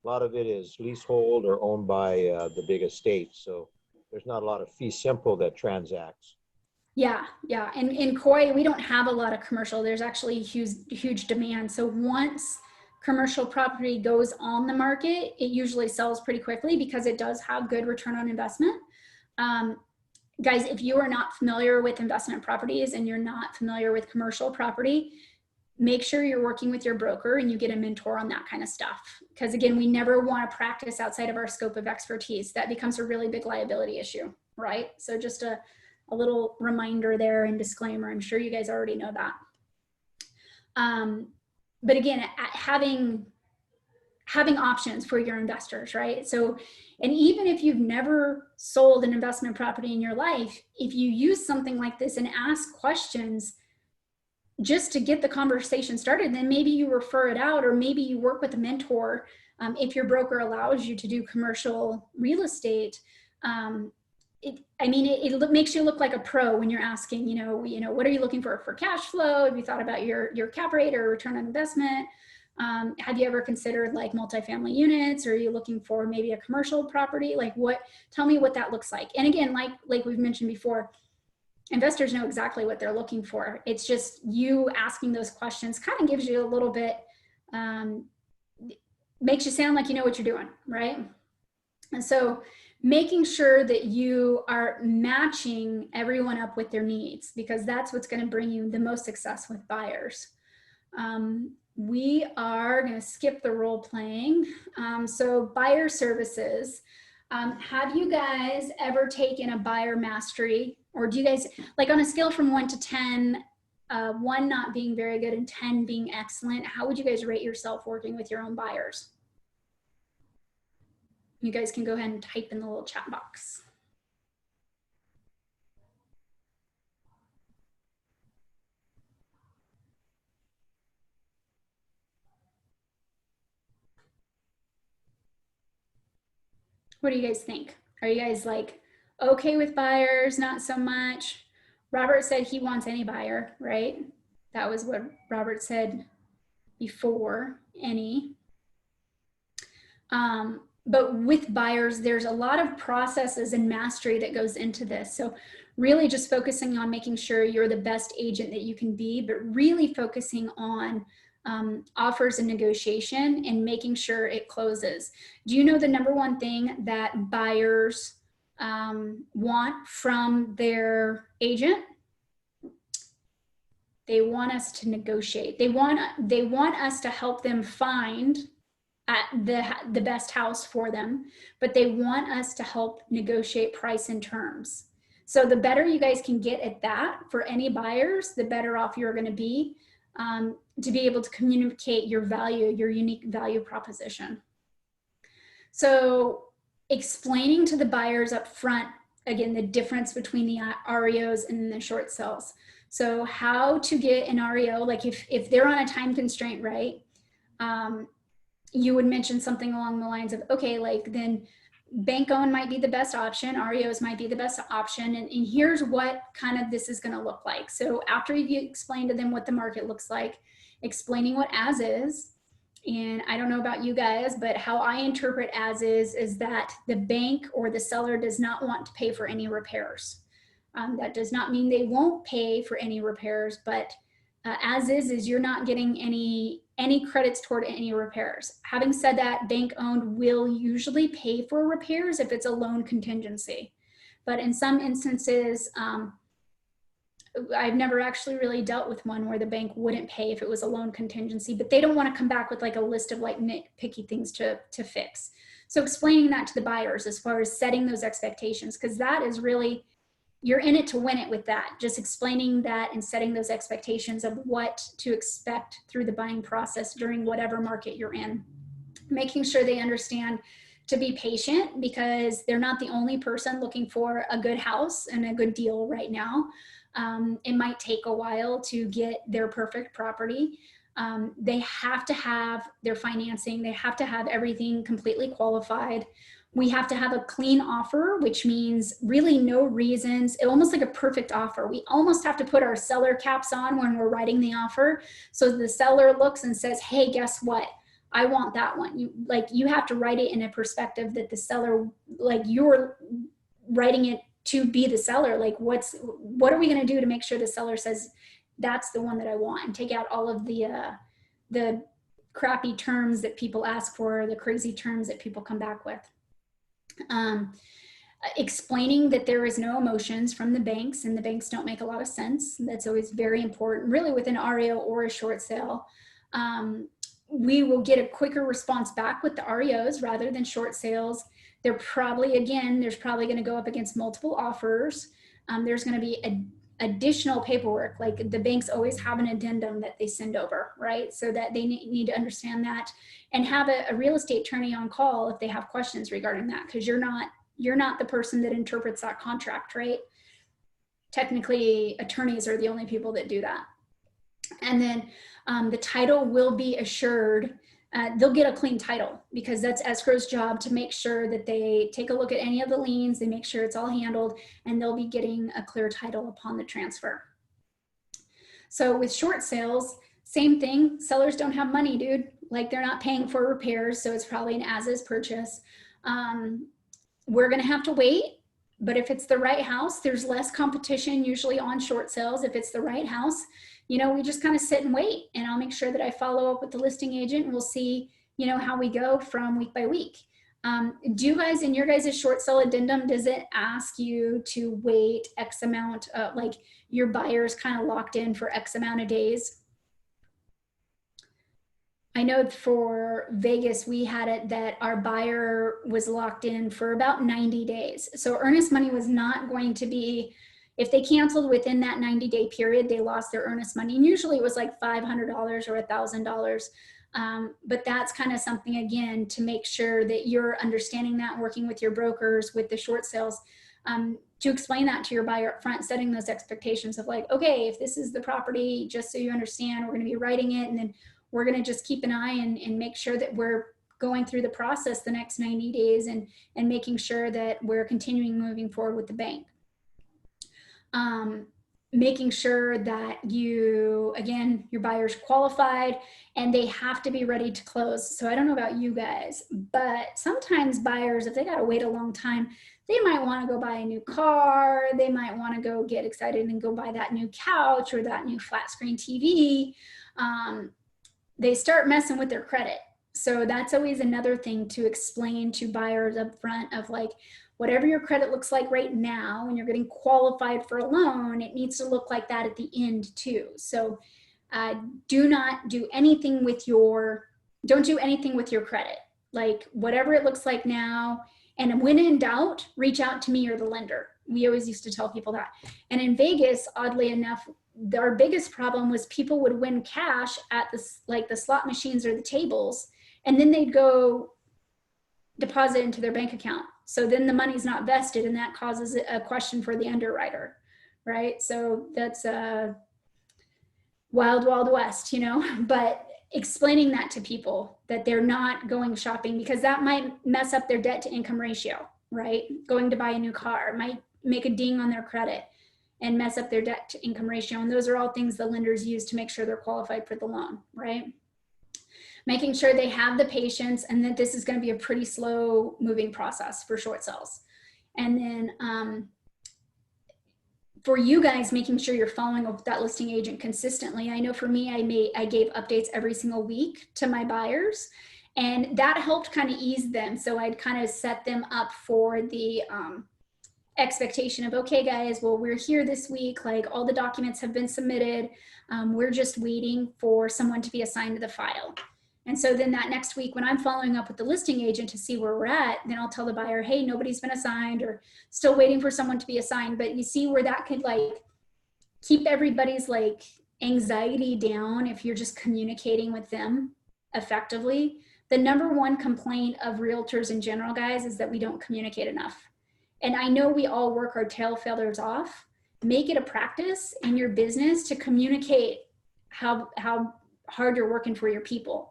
lot of it is leasehold or owned by the big estates. So there's not a lot of fee simple that transacts. Yeah, yeah. And in Kauai, we don't have a lot of commercial. There's actually huge demand. So once commercial property goes on the market, it usually sells pretty quickly because it does have good return on investment. Guys, if you are not familiar with investment properties and you're not familiar with commercial property, make sure you're working with your broker and you get a mentor on that kind of stuff. Because again, we never want to practice outside of our scope of expertise. That becomes a really big liability issue, right? So just a little reminder there and disclaimer. I'm sure you guys already know that. But again, having options for your investors, right? So, and even if you've never sold an investment property in your life, if you use something like this and ask questions just to get the conversation started, then maybe you refer it out, or maybe you work with a mentor. If your broker allows you to do commercial real estate, it makes you look like a pro when you're asking, what are you looking for cash flow? Have you thought about your cap rate or return on investment? Have you ever considered like multifamily units? Or are you looking for maybe a commercial property? Tell me what that looks like. And again, like we've mentioned before, investors know exactly what they're looking for. It's just you asking those questions kind of gives you a little bit, makes you sound like you know what you're doing, right? And so making sure that you are matching everyone up with their needs, because that's what's going to bring you the most success with buyers. We are going to skip the role playing. So buyer services. Have you guys ever taken a buyer mastery? Or do you guys, like on a scale from 1 to 10, 1 not being very good and 10 being excellent, how would you guys rate yourself working with your own buyers? You guys can go ahead and type in the little chat box. What do you guys think? Are you guys like okay with buyers, not so much? Robert said he wants any buyer, right? That was what Robert said before, any. But with buyers, there's a lot of processes and mastery that goes into this. So really just focusing on making sure you're the best agent that you can be, but really focusing on offers and negotiation and making sure it closes. Do you know the number one thing that buyers want from their agent? They want us to negotiate. They want us to help them find at the best house for them, but they want us to help negotiate price and terms. So the better you guys can get at that for any buyers, the better off you're going to be able to communicate your value, your unique value proposition. So explaining to the buyers up front, again, the difference between the REOs and the short sales. So how to get an REO, like if they're on a time constraint, right? You would mention something along the lines of, okay, like then bank owned might be the best option, REOs might be the best option, and here's what kind of this is going to look like. So after you explain to them what the market looks like, explaining what as is, and I don't know about you guys, but how I interpret as is that the bank or the seller does not want to pay for any repairs. That does not mean they won't pay for any repairs, but as is you're not getting any credits toward any repairs. Having said that, bank owned will usually pay for repairs if it's a loan contingency. But in some instances, I've never actually really dealt with one where the bank wouldn't pay if it was a loan contingency, but they don't want to come back with like a list of like nitpicky things to fix. So explaining that to the buyers as far as setting those expectations, because that is really, you're in it to win it with that. Just explaining that and setting those expectations of what to expect through the buying process during whatever market you're in. Making sure they understand to be patient because they're not the only person looking for a good house and a good deal right now. It might take a while to get their perfect property. They have to have their financing. They have to have everything completely qualified. We have to have a clean offer, which means really no reasons, almost like a perfect offer. We almost have to put our seller caps on when we're writing the offer. So the seller looks and says, hey, guess what? I want that one. You have to write it in a perspective that the seller, like you're writing it to be the seller. Like what are we going to do to make sure the seller says, that's the one that I want, and take out all of the crappy terms that people ask for, the crazy terms that people come back with. Explaining that there is no emotions from the banks and the banks don't make a lot of sense. That's always very important, really with an REO or a short sale. We will get a quicker response back with the REOs rather than short sales. They're probably, again, there's probably going to go up against multiple offers. There's going to be additional paperwork, like the banks always have an addendum that they send over, right? So that they need to understand that and have a real estate attorney on call if they have questions regarding that, because you're not the person that interprets that contract, right? Technically, attorneys are the only people that do that. And then the title will be assured. They'll get a clean title because that's escrow's job to make sure that they take a look at any of the liens, they make sure it's all handled, and they'll be getting a clear title upon the transfer. So with short sales, same thing. Sellers don't have money, dude. Like they're not paying for repairs, so it's probably an as-is purchase. We're gonna have to wait, but if it's the right house, there's less competition usually on short sales. If it's the right house, you know, we just kind of sit and wait, and I'll make sure that I follow up with the listing agent and we'll see, you know, how we go from week by week. Do you guys, in your guys' short sale addendum, does it ask you to wait X amount, like your buyer's kind of locked in for X amount of days? I know for Vegas, we had it that our buyer was locked in for about 90 days. So earnest money was not going to be, if they canceled within that 90-day period, they lost their earnest money. And usually it was like $500 or $1,000. But that's kind of something, again, to make sure that you're understanding that, working with your brokers, with the short sales, to explain that to your buyer up front, setting those expectations of like, okay, if this is the property, just so you understand, we're going to be writing it, and then we're going to just keep an eye and make sure that we're going through the process the next 90 days and making sure that we're continuing moving forward with the bank. Making sure that your buyer's qualified and they have to be ready to close. So I don't know about you guys, but sometimes buyers, if they got to wait a long time, they might want to go buy a new car. They might want to go get excited and go buy that new couch or that new flat screen TV. They start messing with their credit. So that's always another thing to explain to buyers up front of like, whatever your credit looks like right now when you're getting qualified for a loan, it needs to look like that at the end too. So do not do anything with don't do anything with your credit. Like whatever it looks like now, and when in doubt, reach out to me or the lender. We always used to tell people that. And in Vegas, oddly enough, our biggest problem was people would win cash at the slot machines or the tables, and then they'd go deposit into their bank account. So then the money's not vested, and that causes a question for the underwriter, right? So that's a wild, wild west, you know, but explaining that to people that they're not going shopping, because that might mess up their debt to income ratio, right? Going to buy a new car might make a ding on their credit and mess up their debt to income ratio. And those are all things the lenders use to make sure they're qualified for the loan, right? Making sure they have the patience and that this is going to be a pretty slow moving process for short sales. And then for you guys, making sure you're following up with that listing agent consistently. I know for me, I gave updates every single week to my buyers, and that helped kind of ease them. So I'd kind of set them up for the expectation of, okay guys, well, we're here this week, like all the documents have been submitted. We're just waiting for someone to be assigned to the file. And so then that next week when I'm following up with the listing agent to see where we're at, then I'll tell the buyer, hey, nobody's been assigned, or still waiting for someone to be assigned. But you see where that could like keep everybody's like anxiety down if you're just communicating with them effectively. The number one complaint of realtors in general, guys, is that we don't communicate enough. And I know we all work our tail feathers off. Make it a practice in your business to communicate how hard you're working for your people.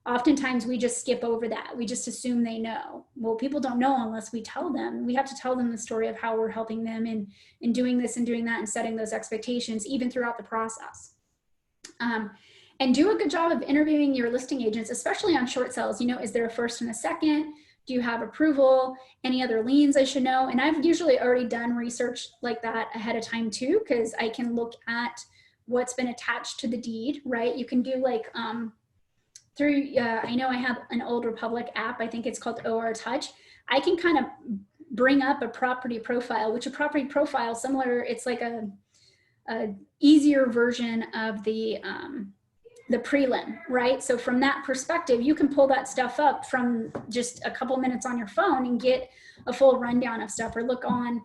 Oftentimes we just skip over that. We just assume they know. Well, people don't know unless we tell them. We have to tell them the story of how we're helping them in doing this and doing that and setting those expectations even throughout the process. And do a good job of interviewing your listing agents, especially on short sales. You know, is there a first and a second? Do you have approval? Any other liens I should know? And I've usually already done research like that ahead of time too, because I can look at what's been attached to the deed, right? You can do like, I know I have an Old Republic app, I think it's called OR Touch. I can kind of bring up a property profile, which a property profile similar, it's like a easier version of the prelim, right? So from that perspective, you can pull that stuff up from just a couple minutes on your phone and get a full rundown of stuff, or look on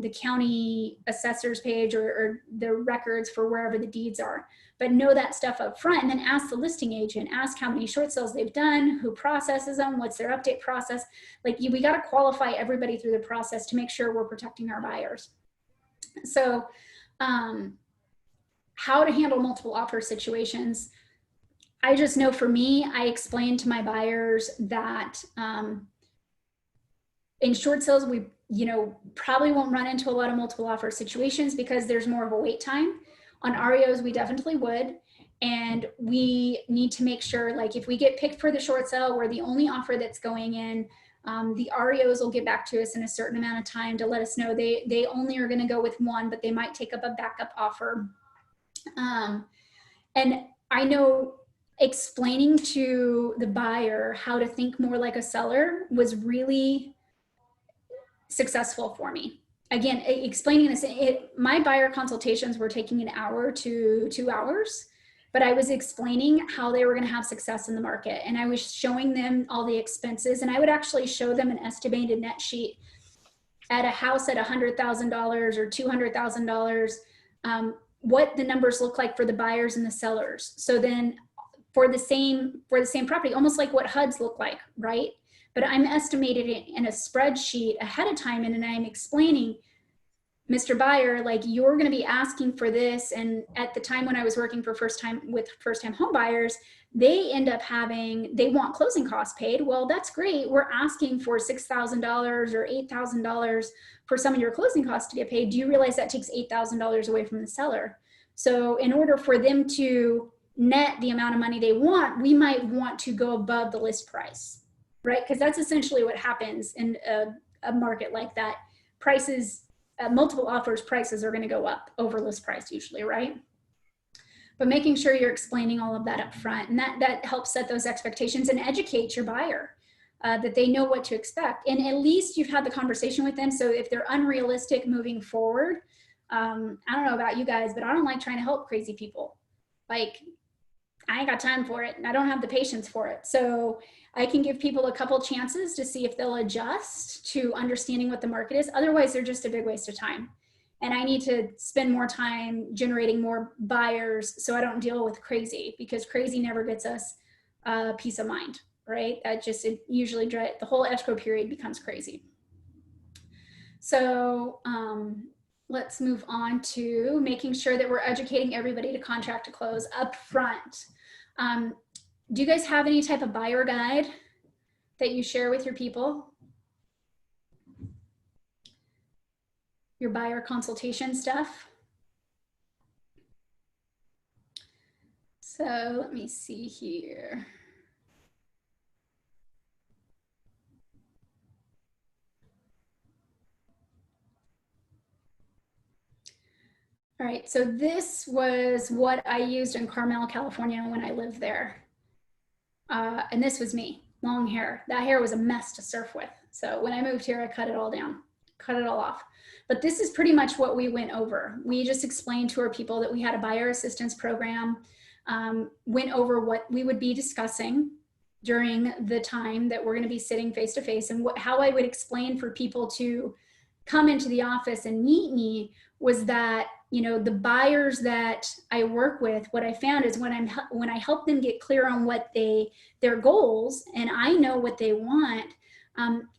the county assessor's page or the records for wherever the deeds are. But know that stuff up front, and then ask the listing agent, ask how many short sales they've done, who processes them, what's their update process. Like we got to qualify everybody through the process to make sure we're protecting our buyers. So how to handle multiple offer situations. I just know for me, I explain to my buyers that in short sales, we probably won't run into a lot of multiple offer situations because there's more of a wait time. On REOs, we definitely would. And we need to make sure, like if we get picked for the short sale, we're the only offer that's going in. The REOs will get back to us in a certain amount of time to let us know they only are going to go with one, but they might take up a backup offer. And I know explaining to the buyer how to think more like a seller was really successful for me. Again, explaining this, my buyer consultations were taking an hour to 2 hours, but I was explaining how they were going to have success in the market. And I was showing them all the expenses, and I would actually show them an estimated net sheet at a house at $100,000 or $200,000, what the numbers look like for the buyers and the sellers. So then for the same property, almost like what HUDs look like, right? But I'm estimated it in a spreadsheet ahead of time, and then I'm explaining, Mr. Buyer, like, you're going to be asking for this. And at the time when I was working for first-time home buyers, they end up they want closing costs paid. Well, that's great. We're asking for $6,000 or $8,000 for some of your closing costs to get paid. Do you realize that takes $8,000 away from the seller? So in order for them to net the amount of money they want, we might want to go above the list price, right? Because that's essentially what happens in a market like that. Prices, multiple offers, prices are going to go up over list price usually, right? But making sure you're explaining all of that up front, and that helps set those expectations and educate your buyer that they know what to expect. And at least you've had the conversation with them. So if they're unrealistic moving forward, I don't know about you guys, but I don't like trying to help crazy people. Like, I ain't got time for it, and I don't have the patience for it. So I can give people a couple chances to see if they'll adjust to understanding what the market is. Otherwise, they're just a big waste of time. And I need to spend more time generating more buyers so I don't deal with crazy, because crazy never gets us peace of mind, right? It usually the whole escrow period becomes crazy. So let's move on to making sure that we're educating everybody to contract to close up front. Do you guys have any type of buyer guide that you share with your people? Your buyer consultation stuff? So let me see here. All right, so this was what I used in Carmel, California when I lived there. And this was me, long hair. That hair was a mess to surf with. So when I moved here, I cut it all down, cut it all off. But this is pretty much what we went over. We just explained to our people that we had a buyer assistance program, went over what we would be discussing during the time that we're going to be sitting face to face, and how I would explain for people to come into the office and meet me was that, you know, the buyers that I work with, what I found is when I help them get clear on what their goals, and I know what they want,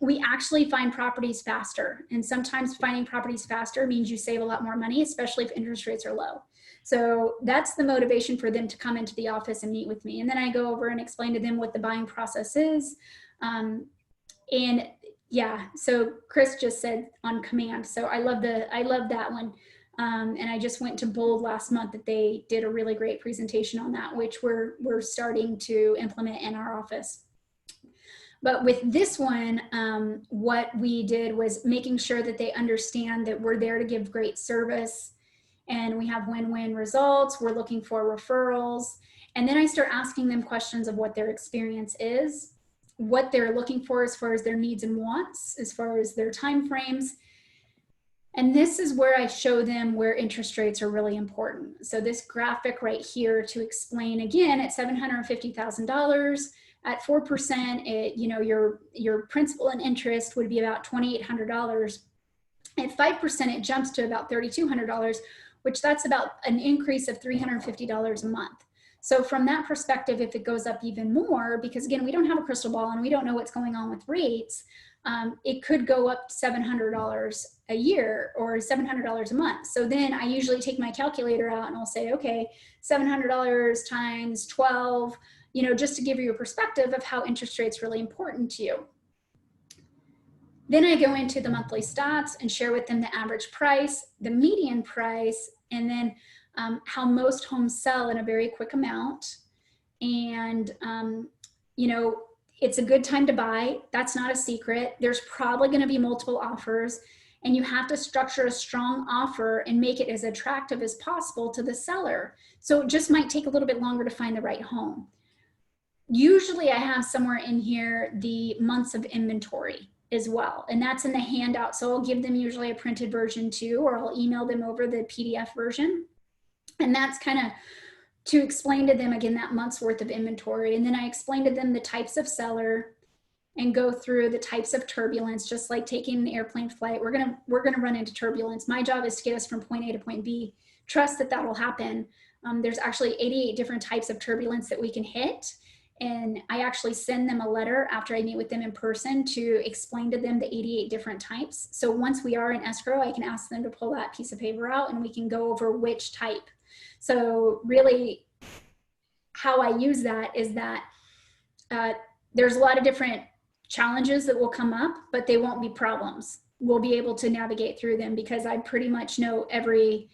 we actually find properties faster. And sometimes finding properties faster means you save a lot more money, especially if interest rates are low. So that's the motivation for them to come into the office and meet with me. And then I go over and explain to them what the buying process is. And yeah, so Chris just said on command. So I love that one. And I just went to Bold last month that they did a really great presentation on that, which we're starting to implement in our office. But with this one, what we did was making sure that they understand that we're there to give great service, and we have win-win results. We're looking for referrals. And then I start asking them questions of what their experience is, what they're looking for as far as their needs and wants, as far as their timeframes. And this is where I show them where interest rates are really important. So this graphic right here to explain, again, at $750,000, at 4%, you know, your principal and interest would be about $2,800. At 5%, it jumps to about $3,200, which that's about an increase of $350 a month. So from that perspective, if it goes up even more, because again, we don't have a crystal ball and we don't know what's going on with rates, it could go up $700 a year or $700 a month. So then I usually take my calculator out and I'll say, okay, $700 times 12, you know, just to give you a perspective of how interest rates really important to you. Then I go into the monthly stats and share with them the average price, the median price, and then how most homes sell in a very quick amount. And, you know, it's a good time to buy. That's not a secret. There's probably going to be multiple offers, and you have to structure a strong offer and make it as attractive as possible to the seller. So it just might take a little bit longer to find the right home. Usually I have somewhere in here the months of inventory as well, and that's in the handout. So I'll give them usually a printed version too, or I'll email them over the PDF version. And that's kind of to explain to them, again, that month's worth of inventory. And then I explain to them the types of seller and go through the types of turbulence, just like taking an airplane flight. We're gonna run into turbulence. My job is to get us from point A to point B. Trust that that'll happen. There's actually 88 different types of turbulence that we can hit. And I actually send them a letter after I meet with them in person to explain to them the 88 different types. So once we are in escrow, I can ask them to pull that piece of paper out and we can go over which type. So really how I use that is that there's a lot of different challenges that will come up, but they won't be problems. We'll be able to navigate through them because I pretty much know every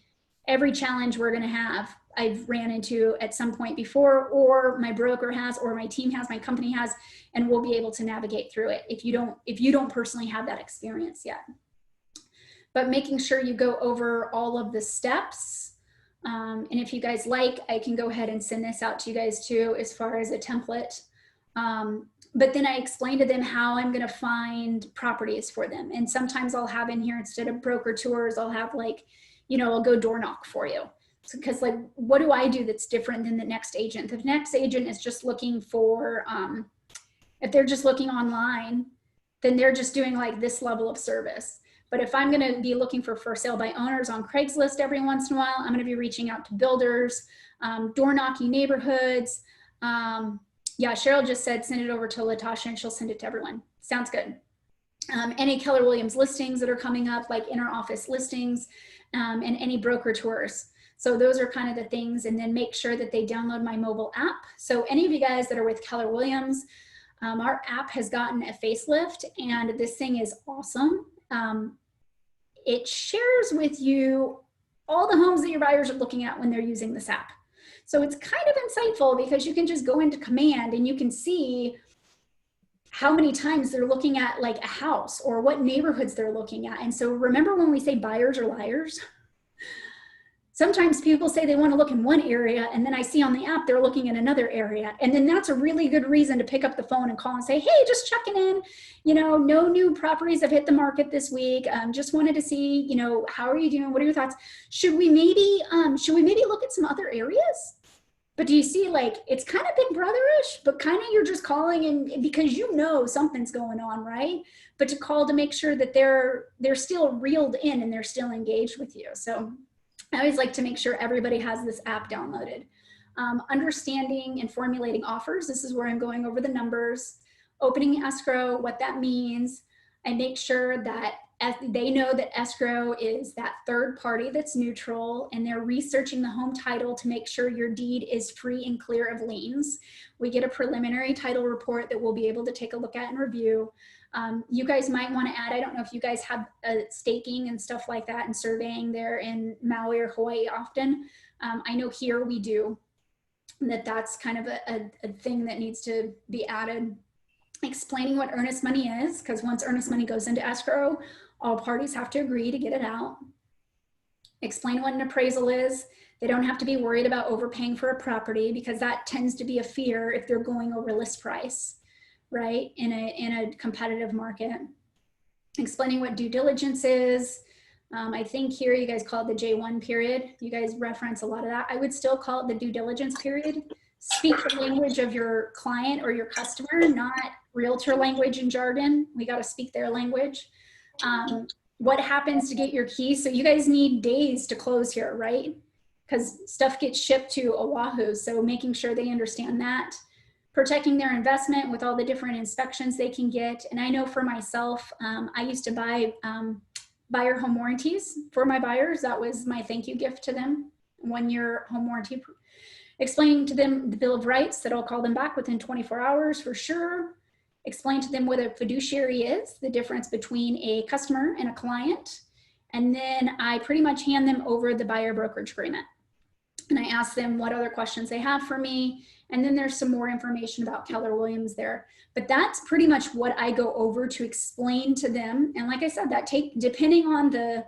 challenge we're going to have. I've ran into at some point before, or my broker has, or my team has, my company has, and we'll be able to navigate through it if you don't personally have that experience yet. But making sure you go over all of the steps. And if you guys like, I can go ahead and send this out to you guys too, as far as a template. But then I explain to them how I'm going to find properties for them. And sometimes I'll have in here, instead of broker tours, I'll have like, I'll go door knock for you. Because like, what do I do that's different than the next agent? The next agent is just looking for, if they're just looking online, then they're just doing like this level of service. But if I'm going to be looking for sale by owners on Craigslist every once in a while, I'm going to be reaching out to builders, door knocking neighborhoods. Yeah, Cheryl just said, send it over to Latasha and she'll send it to everyone. Sounds good. Any Keller Williams listings that are coming up, like inner office listings, and any broker tours. So those are kind of the things. And then make sure that they download my mobile app. So any of you guys that are with Keller Williams, our app has gotten a facelift and this thing is awesome. It shares with you all the homes that your buyers are looking at when they're using this app. So it's kind of insightful because you can just go into command and you can see how many times they're looking at like a house or what neighborhoods they're looking at. And so remember when we say buyers are liars? Sometimes people say they want to look in one area and then I see on the app they're looking in another area. And then that's a really good reason to pick up the phone and call and say, hey, just checking in, no new properties have hit the market this week. Just wanted to see, how are you doing? What are your thoughts? Should we maybe look at some other areas? But do you see, like, it's kind of Big Brother-ish, but kind of you're just calling in because something's going on, right? But to call to make sure that they're still reeled in and they're still engaged with you. So I always like to make sure everybody has this app downloaded. Understanding and formulating offers. This is where I'm going over the numbers. Opening escrow, what that means. I make sure that they know that escrow is that third party that's neutral, and they're researching the home title to make sure your deed is free and clear of liens. We get a preliminary title report that we'll be able to take a look at and review. You guys might want to add, I don't know if you guys have staking and stuff like that and surveying there in Maui or Hawaii often. I know here we do, that's kind of a thing that needs to be added. Explaining what earnest money is, because once earnest money goes into escrow, all parties have to agree to get it out. Explain what an appraisal is. They don't have to be worried about overpaying for a property because that tends to be a fear if they're going over list price, right? In a competitive market. Explaining what due diligence is. I think here you guys call it the J1 period. You guys reference a lot of that. I would still call it the due diligence period. Speak the language of your client or your customer, not realtor language and jargon. We got to speak their language. What happens to get your keys? So you guys need days to close here, right? Because stuff gets shipped to Oahu. So making sure they understand that. Protecting their investment with all the different inspections they can get. And I know for myself, I used to buy buyer home warranties for my buyers. That was my thank you gift to them. 1-year home warranty. Explaining to them the Bill of Rights that I'll call them back within 24 hours for sure. Explain to them what a fiduciary is, the difference between a customer and a client. And then I pretty much hand them over the buyer brokerage agreement. And I ask them what other questions they have for me. And then there's some more information about Keller Williams there. But that's pretty much what I go over to explain to them. And like I said, depending on the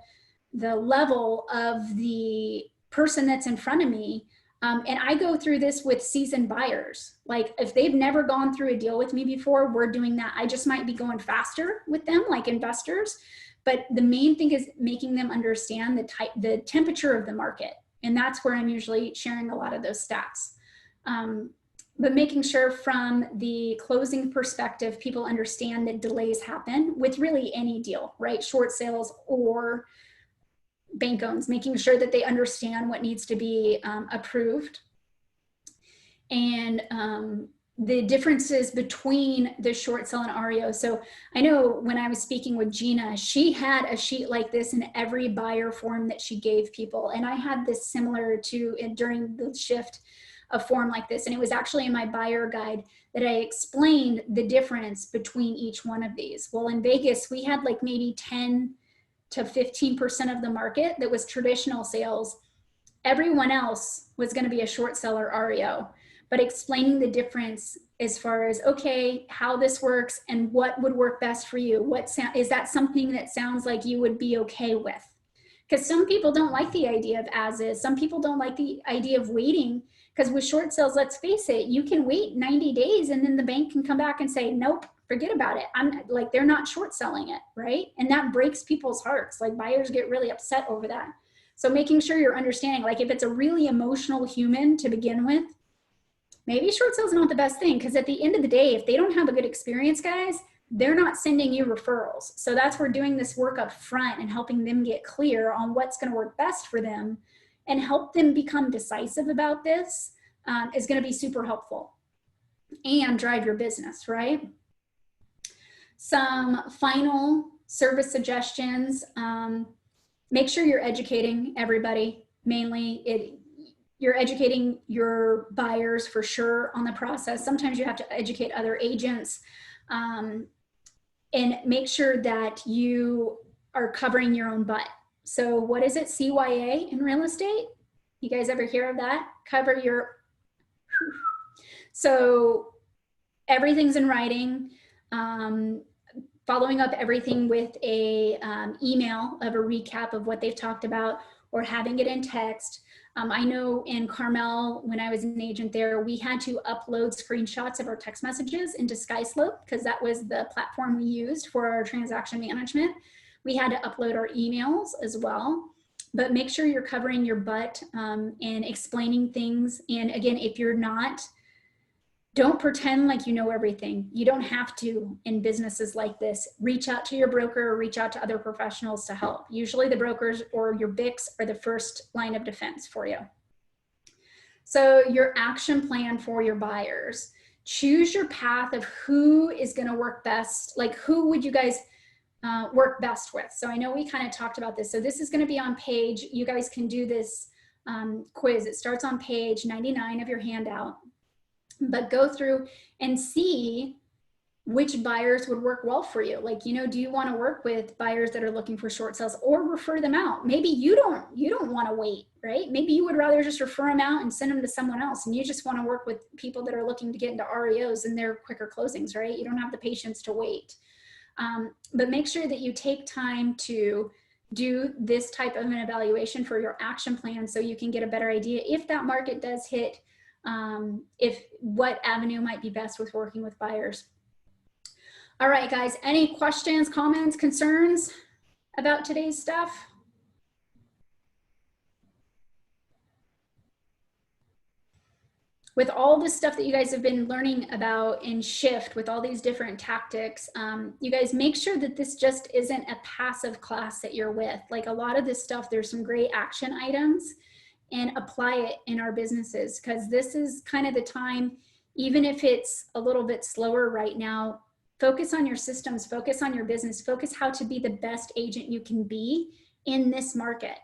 level of the person that's in front of me, and I go through this with seasoned buyers. Like if they've never gone through a deal with me before, we're doing that. I just might be going faster with them, like investors. But the main thing is making them understand the temperature of the market. And that's where I'm usually sharing a lot of those stats. But making sure from the closing perspective, people understand that delays happen with really any deal, right? Short sales or bank owns, making sure that they understand what needs to be approved. And the differences between the short sale and REO. So I know when I was speaking with Gina, she had a sheet like this in every buyer form that she gave people. And I had this similar to during the shift, a form like this. And it was actually in my buyer guide that I explained the difference between each one of these. Well, in Vegas, we had like maybe 10 to 15% of the market that was traditional sales. Everyone else was going to be a short seller REO, but explaining the difference as far as, okay, how this works and what would work best for you. Is that something that sounds like you would be okay with? Because some people don't like the idea of as is. Some people don't like the idea of waiting, because with short sales, let's face it, you can wait 90 days and then the bank can come back and say, nope, forget about it. I'm like, they're not short selling it, right? And that breaks people's hearts. Like buyers get really upset over that. So making sure you're understanding, like if it's a really emotional human to begin with, maybe short sale is not the best thing, because at the end of the day, if they don't have a good experience, guys, they're not sending you referrals. So that's where doing this work up front and helping them get clear on what's going to work best for them and help them become decisive about this is going to be super helpful and drive your business, right? Some final service suggestions. Make sure you're educating everybody. Mainly, you're educating your buyers for sure on the process. Sometimes you have to educate other agents, and make sure that you are covering your own butt. So what is it, CYA in real estate? You guys ever hear of that? Cover your, so everything's in writing, following up everything with a email of a recap of what they've talked about, or having it in text. I know in Carmel, when I was an agent there, we had to upload screenshots of our text messages into SkySlope, because that was the platform we used for our transaction management. We had to upload our emails as well, but make sure you're covering your butt and explaining things. And again, if you're not, don't pretend like you know everything. You don't have to in businesses like this. Reach out to your broker or reach out to other professionals to help. Usually the brokers or your BICs are the first line of defense for you. So your action plan for your buyers. Choose your path of who is going to work best. Like who would you guys work best with? So I know we kind of talked about this. So this is going to be on page, you guys can do this quiz. It starts on page 99 of your handout. But go through and see which buyers would work well for you. Like, you know, do you want to work with buyers that are looking for short sales, or refer them out? Maybe you don't want to wait, right? Maybe you would rather just refer them out and send them to someone else, and you just want to work with people that are looking to get into REOs and their quicker closings, right? You don't have the patience to wait. But make sure that you take time to do this type of an evaluation for your action plan, so you can get a better idea if that market does hit, if what avenue might be best with working with buyers. All right, guys, any questions, comments, concerns about today's stuff? With all this stuff that you guys have been learning about in Shift, with all these different tactics, you guys make sure that this just isn't a passive class that you're with. Like a lot of this stuff, there's some great action items, and apply it in our businesses, because this is kind of the time, even if it's a little bit slower right now, focus on your systems, focus on your business, focus how to be the best agent you can be in this market.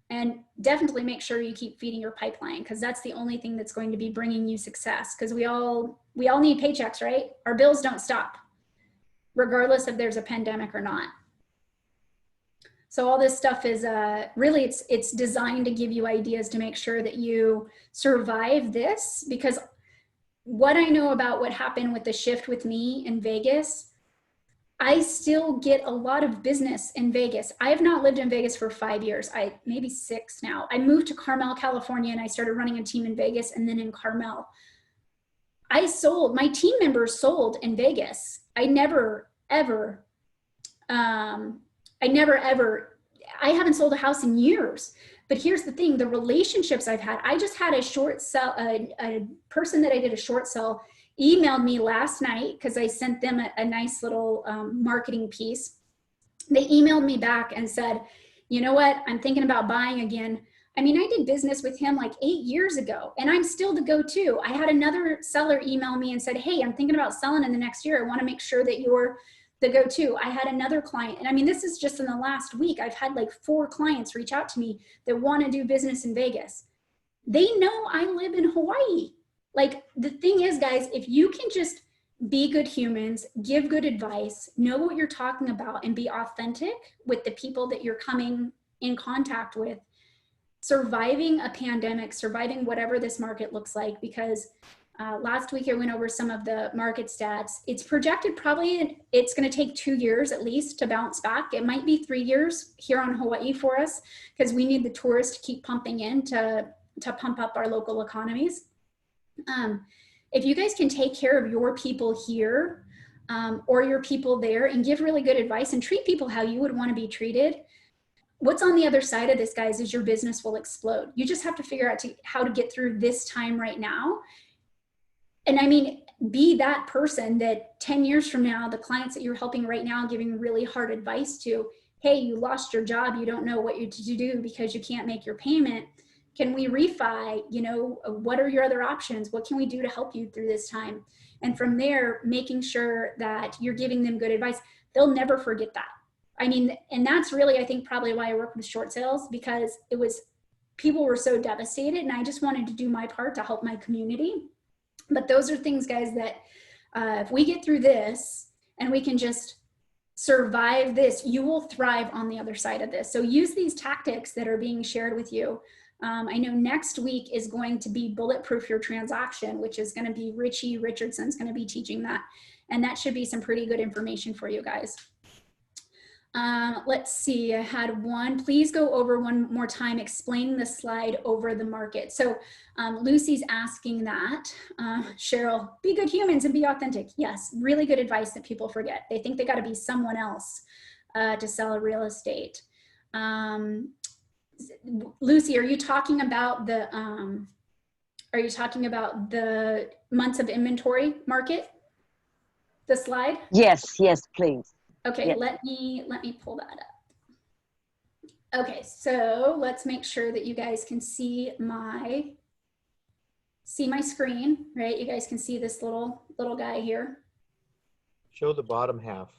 And definitely make sure you keep feeding your pipeline, because that's the only thing that's going to be bringing you success, because we all need paychecks, right? Our bills don't stop, regardless if there's a pandemic or not. So all this stuff is really, it's designed to give you ideas to make sure that you survive this. Because what I know about what happened with the shift with me in Vegas, I still get a lot of business in Vegas. I have not lived in Vegas for 5 years, maybe 6 now. I moved to Carmel, California, and I started running a team in Vegas, and then in Carmel. My team members sold in Vegas. I haven't sold a house in years. But here's the thing, the relationships I've had, I just had a short sell, a person that I did a short sell emailed me last night, because I sent them a nice little marketing piece. They emailed me back and said, you know what, I'm thinking about buying again. I mean, I did business with him like 8 years ago, and I'm still the go-to. I had another seller email me and said, hey, I'm thinking about selling in the next year. I want to make sure that you're the go-to. I had another client, and I mean, this is just in the last week. I've had like 4 clients reach out to me that want to do business in Vegas. They know I live in Hawaii. Like, the thing is, guys, if you can just be good humans, give good advice, know what you're talking about, and be authentic with the people that you're coming in contact with, surviving a pandemic, surviving whatever this market looks like, because last week I went over some of the market stats. It's projected probably it's going to take 2 years at least to bounce back. It might be 3 years here on Hawaii for us, because we need the tourists to keep pumping in to pump up our local economies. If you guys can take care of your people here or your people there and give really good advice and treat people how you would want to be treated, what's on the other side of this, guys, is your business will explode. You just have to figure out how to get through this time right now. And I mean, be that person that 10 years from now, the clients that you're helping right now, giving really hard advice to, hey, you lost your job, you don't know what you're to do because you can't make your payment. Can we refi? You know, what are your other options? What can we do to help you through this time? And from there, making sure that you're giving them good advice. They'll never forget that. I mean, and that's really, I think, probably why I work with short sales, because people were so devastated, and I just wanted to do my part to help my community. But those are things, guys, that if we get through this and we can just survive this, you will thrive on the other side of this. So use these tactics that are being shared with you. I know next week is going to be Bulletproof Your Transaction, which is going to be Richie Richardson's going to be teaching that. And that should be some pretty good information for you guys. Let's see, I had one. Please go over one more time, explaining the slide over the market. So Lucy's asking that. Cheryl, be good humans and be authentic. Yes, really good advice that people forget. They think they got to be someone else to sell a real estate. Lucy, are you talking about the months of inventory market? The slide? Yes, yes, please. Okay, yes. let me pull that up. Okay, so let's make sure that you guys can see my screen, right? You guys can see this little guy here. Show the bottom half.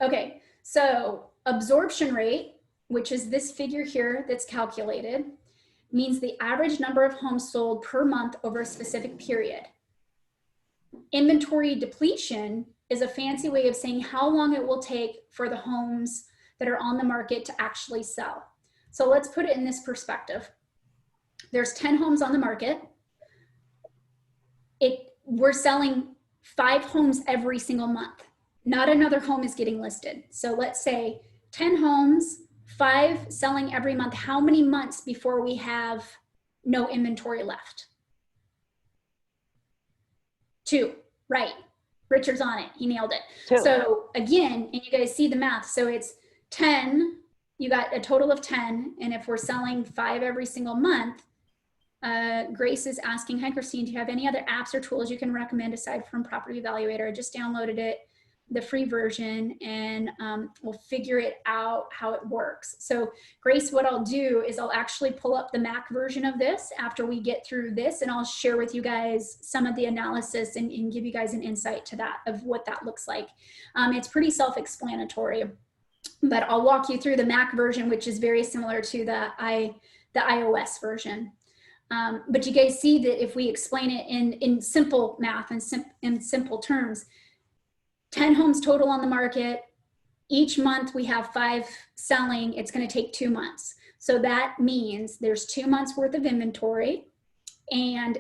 Okay, so absorption rate, which is this figure here that's calculated, means the average number of homes sold per month over a specific period. Inventory depletion is a fancy way of saying how long it will take for the homes that are on the market to actually sell. So let's put it in this perspective. There's 10 homes on the market. We're selling 5 homes every single month. Not another home is getting listed. So let's say 10 homes, 5 selling every month. How many months before we have no inventory left? 2, right. Richard's on it. He nailed it. 2. So again, and you guys see the math. So it's 10, you got a total of 10. And if we're selling 5 every single month, Grace is asking, hi, Christine, do you have any other apps or tools you can recommend aside from Property Evaluator? I just downloaded it, the free version, and we'll figure it out how it works. So Grace, what I'll do is I'll actually pull up the Mac version of this after we get through this, and I'll share with you guys some of the analysis and give you guys an insight to that, of what that looks like. It's pretty self-explanatory, but I'll walk you through the Mac version, which is very similar to the iOS version. But you guys see that if we explain it in simple math and in simple terms, 10 homes total on the market. Each month we have 5 selling. It's going to take 2 months. So that means there's 2 months worth of inventory, and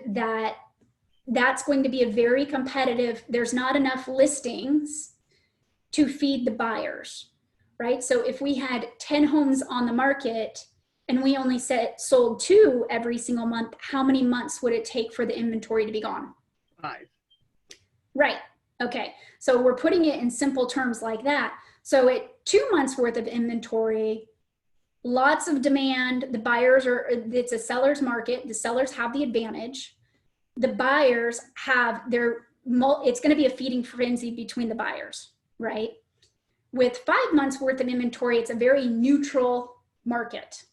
that's going to be a very competitive, there's not enough listings to feed the buyers, right? So if we had 10 homes on the market and we only sold 2 every single month, how many months would it take for the inventory to be gone? 5. Right. Okay. So we're putting it in simple terms like that. So at 2 months worth of inventory, lots of demand, the buyers it's a seller's market. The sellers have the advantage. The buyers have it's going to be a feeding frenzy between the buyers, right? With 5 months worth of inventory, it's a very neutral market.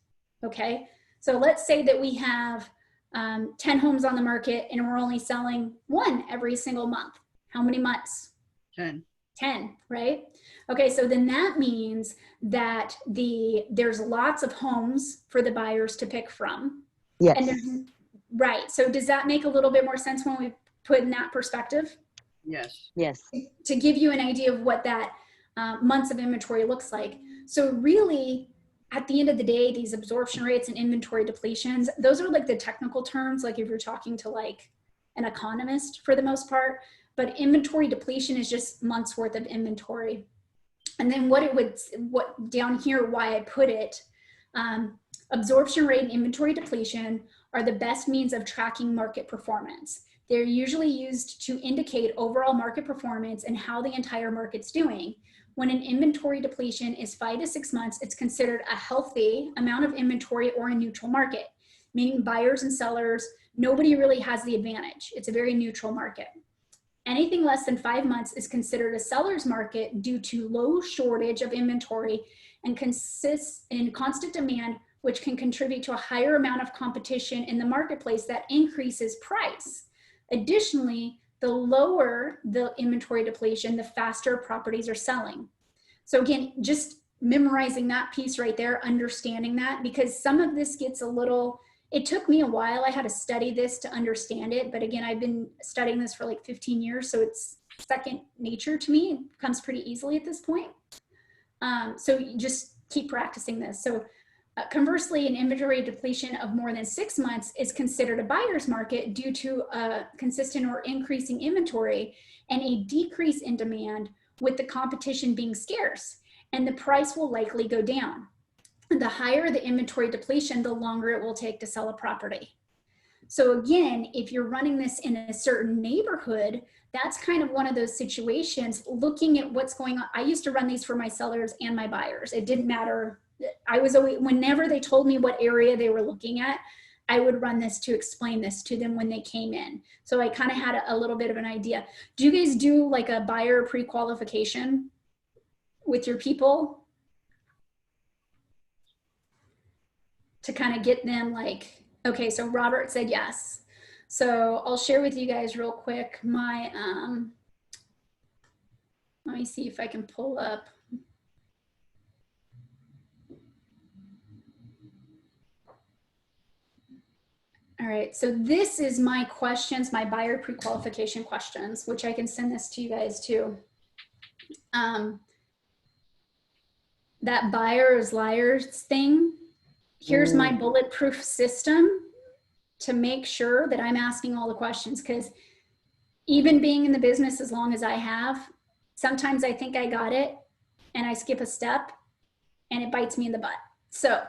Okay, so let's say that we have 10 homes on the market and we're only selling one every single month. How many months? 10. 10, right? Okay, so then that means that there's lots of homes for the buyers to pick from. Yes. And right, so does that make a little bit more sense when we put in that perspective? Yes. Yes. To give you an idea of what that months of inventory looks like. So really, at the end of the day, these absorption rates and inventory depletions, those are like the technical terms, like if you're talking to like an economist for the most part, but inventory depletion is just months worth of inventory. And then what down here, why I put it, absorption rate and inventory depletion are the best means of tracking market performance. They're usually used to indicate overall market performance and how the entire market's doing. When an inventory depletion is 5 to 6 months, it's considered a healthy amount of inventory or a neutral market, meaning buyers and sellers, nobody really has the advantage. It's a very neutral market. Anything less than 5 months is considered a seller's market due to low shortage of inventory and consists in constant demand, which can contribute to a higher amount of competition in the marketplace that increases price. Additionally, the lower the inventory depletion, the faster properties are selling. So again, just memorizing that piece right there, understanding that, because some of this gets a little, it took me a while. I had to study this to understand it. But again, I've been studying this for like 15 years. So it's second nature to me. It comes pretty easily at this point. So you just keep practicing this. So conversely, an inventory depletion of more than 6 months is considered a buyer's market due to a consistent or increasing inventory and a decrease in demand, with the competition being scarce, and the price will likely go down. The higher the inventory depletion, the longer it will take to sell a property. So again, if you're running this in a certain neighborhood, that's kind of one of those situations, looking at what's going on. I used to run these for my sellers and my buyers. It didn't matter. I was always, whenever they told me what area they were looking at, I would run this to explain this to them when they came in. So I kind of had a little bit of an idea. Do you guys do like a buyer pre-qualification with your people to kind of get them like, okay, so Robert said yes. So I'll share with you guys real quick my, let me see if I can pull up. All right, so this is my questions, my buyer pre-qualification questions, which I can send this to you guys too. That buyers liars thing, here's my bulletproof system to make sure that I'm asking all the questions, because even being in the business as long as I have, sometimes I think I got it and I skip a step and it bites me in the butt. So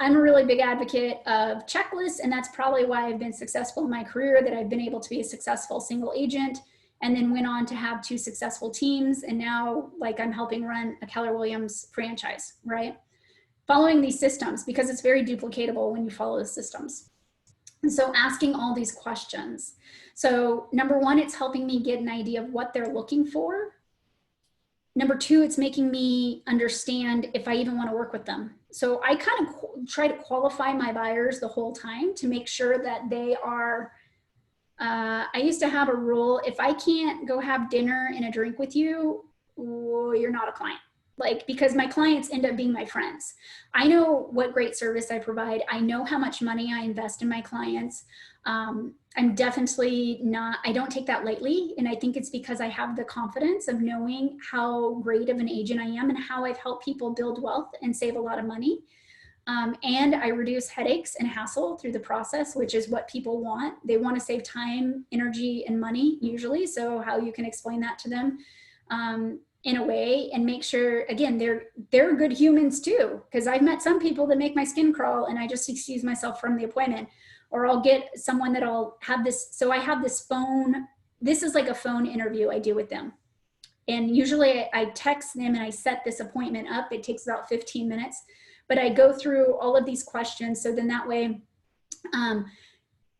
I'm a really big advocate of checklists, and that's probably why I've been successful in my career, that I've been able to be a successful single agent and then went on to have 2 successful teams. And now like I'm helping run a Keller Williams franchise, right? Following these systems, because it's very duplicatable when you follow the systems. And so asking all these questions. So number 1, it's helping me get an idea of what they're looking for. Number 2, it's making me understand if I even want to work with them. So I kind of try to qualify my buyers the whole time to make sure that they are, I used to have a rule, if I can't go have dinner and a drink with you, you're not a client. Like, because my clients end up being my friends. I know what great service I provide. I know how much money I invest in my clients. I'm definitely not, I don't take that lightly. And I think it's because I have the confidence of knowing how great of an agent I am and how I've helped people build wealth and save a lot of money. And I reduce headaches and hassle through the process, which is what people want. They want to save time, energy, and money usually. So how you can explain that to them in a way and make sure, again, they're good humans too. Because I've met some people that make my skin crawl and I just excuse myself from the appointment. Or I'll get someone that I'll have this, so I have this phone, this is like a phone interview I do with them. And usually I text them and I set this appointment up. It takes about 15 minutes, but I go through all of these questions. So then that way I'm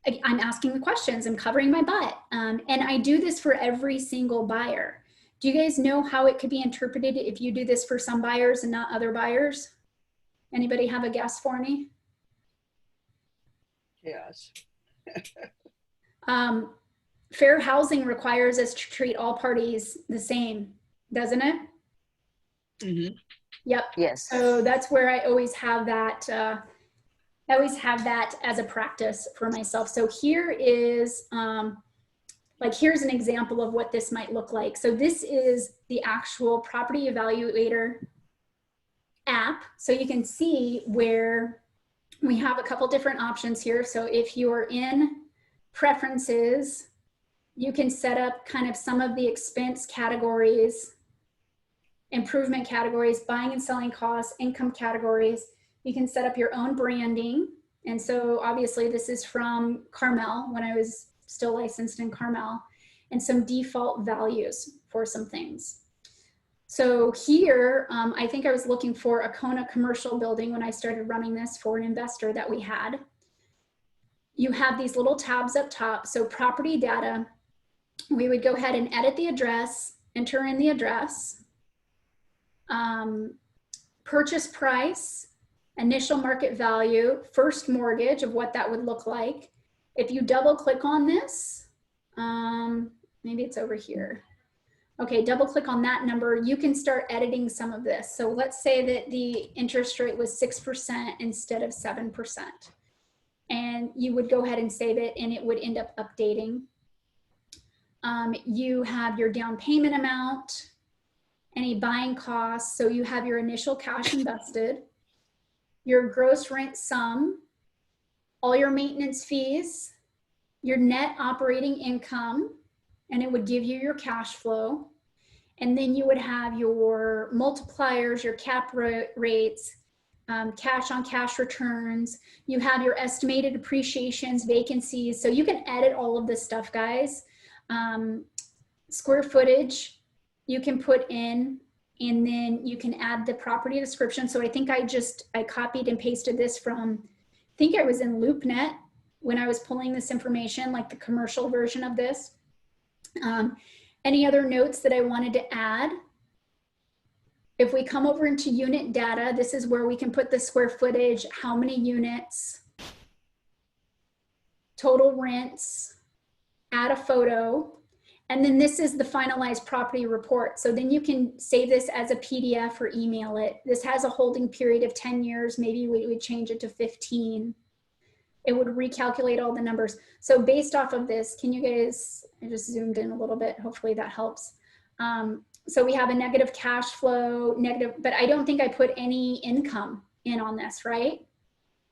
asking the questions, I'm covering my butt. And I do this for every single buyer. Do you guys know how it could be interpreted if you do this for some buyers and not other buyers? Anybody have a guess for me? Yes. Fair housing requires us to treat all parties the same, doesn't it? Mm-hmm. Yep. Yes. So that's where I always have that. I always have that as a practice for myself. So here is, here's an example of what this might look like. So this is the actual Property Evaluator app. So you can see where we have a couple different options here. So if you're in preferences, you can set up kind of some of the expense categories, improvement categories, buying and selling costs, income categories. You can set up your own branding. And so obviously this is from Carmel when I was still licensed in Carmel, and some default values for some things. So here, I think I was looking for a Kona commercial building when I started running this for an investor that we had. You have these little tabs up top. So property data, we would go ahead and edit the address, enter in the address, purchase price, initial market value, first mortgage of what that would look like. If you double click on this, maybe it's over here. Okay, double click on that number, you can start editing some of this. So let's say that the interest rate was 6% instead of 7%. And you would go ahead and save it and it would end up updating. You have your down payment amount, any buying costs. So you have your initial cash invested, your gross rent sum, all your maintenance fees, your net operating income, and it would give you your cash flow. And then you would have your multipliers, your cap rates, cash on cash returns. You have your estimated appreciations, vacancies. So you can edit all of this stuff, guys. Square footage you can put in, and then you can add the property description. So I think I copied and pasted this from, I think I was in LoopNet when I was pulling this information, like the commercial version of this. Any other notes that I wanted to add? If we come over into unit data, this is where we can put the square footage, how many units, total rents, add a photo, and then this is the finalized property report. So then you can save this as a PDF or email it. This has a holding period of 10 years. Maybe we would change it to 15. It would recalculate all the numbers. So based off of this, can you guys, I just zoomed in a little bit, hopefully that helps. So we have a negative cash flow, negative, but I don't think I put any income in on this, right?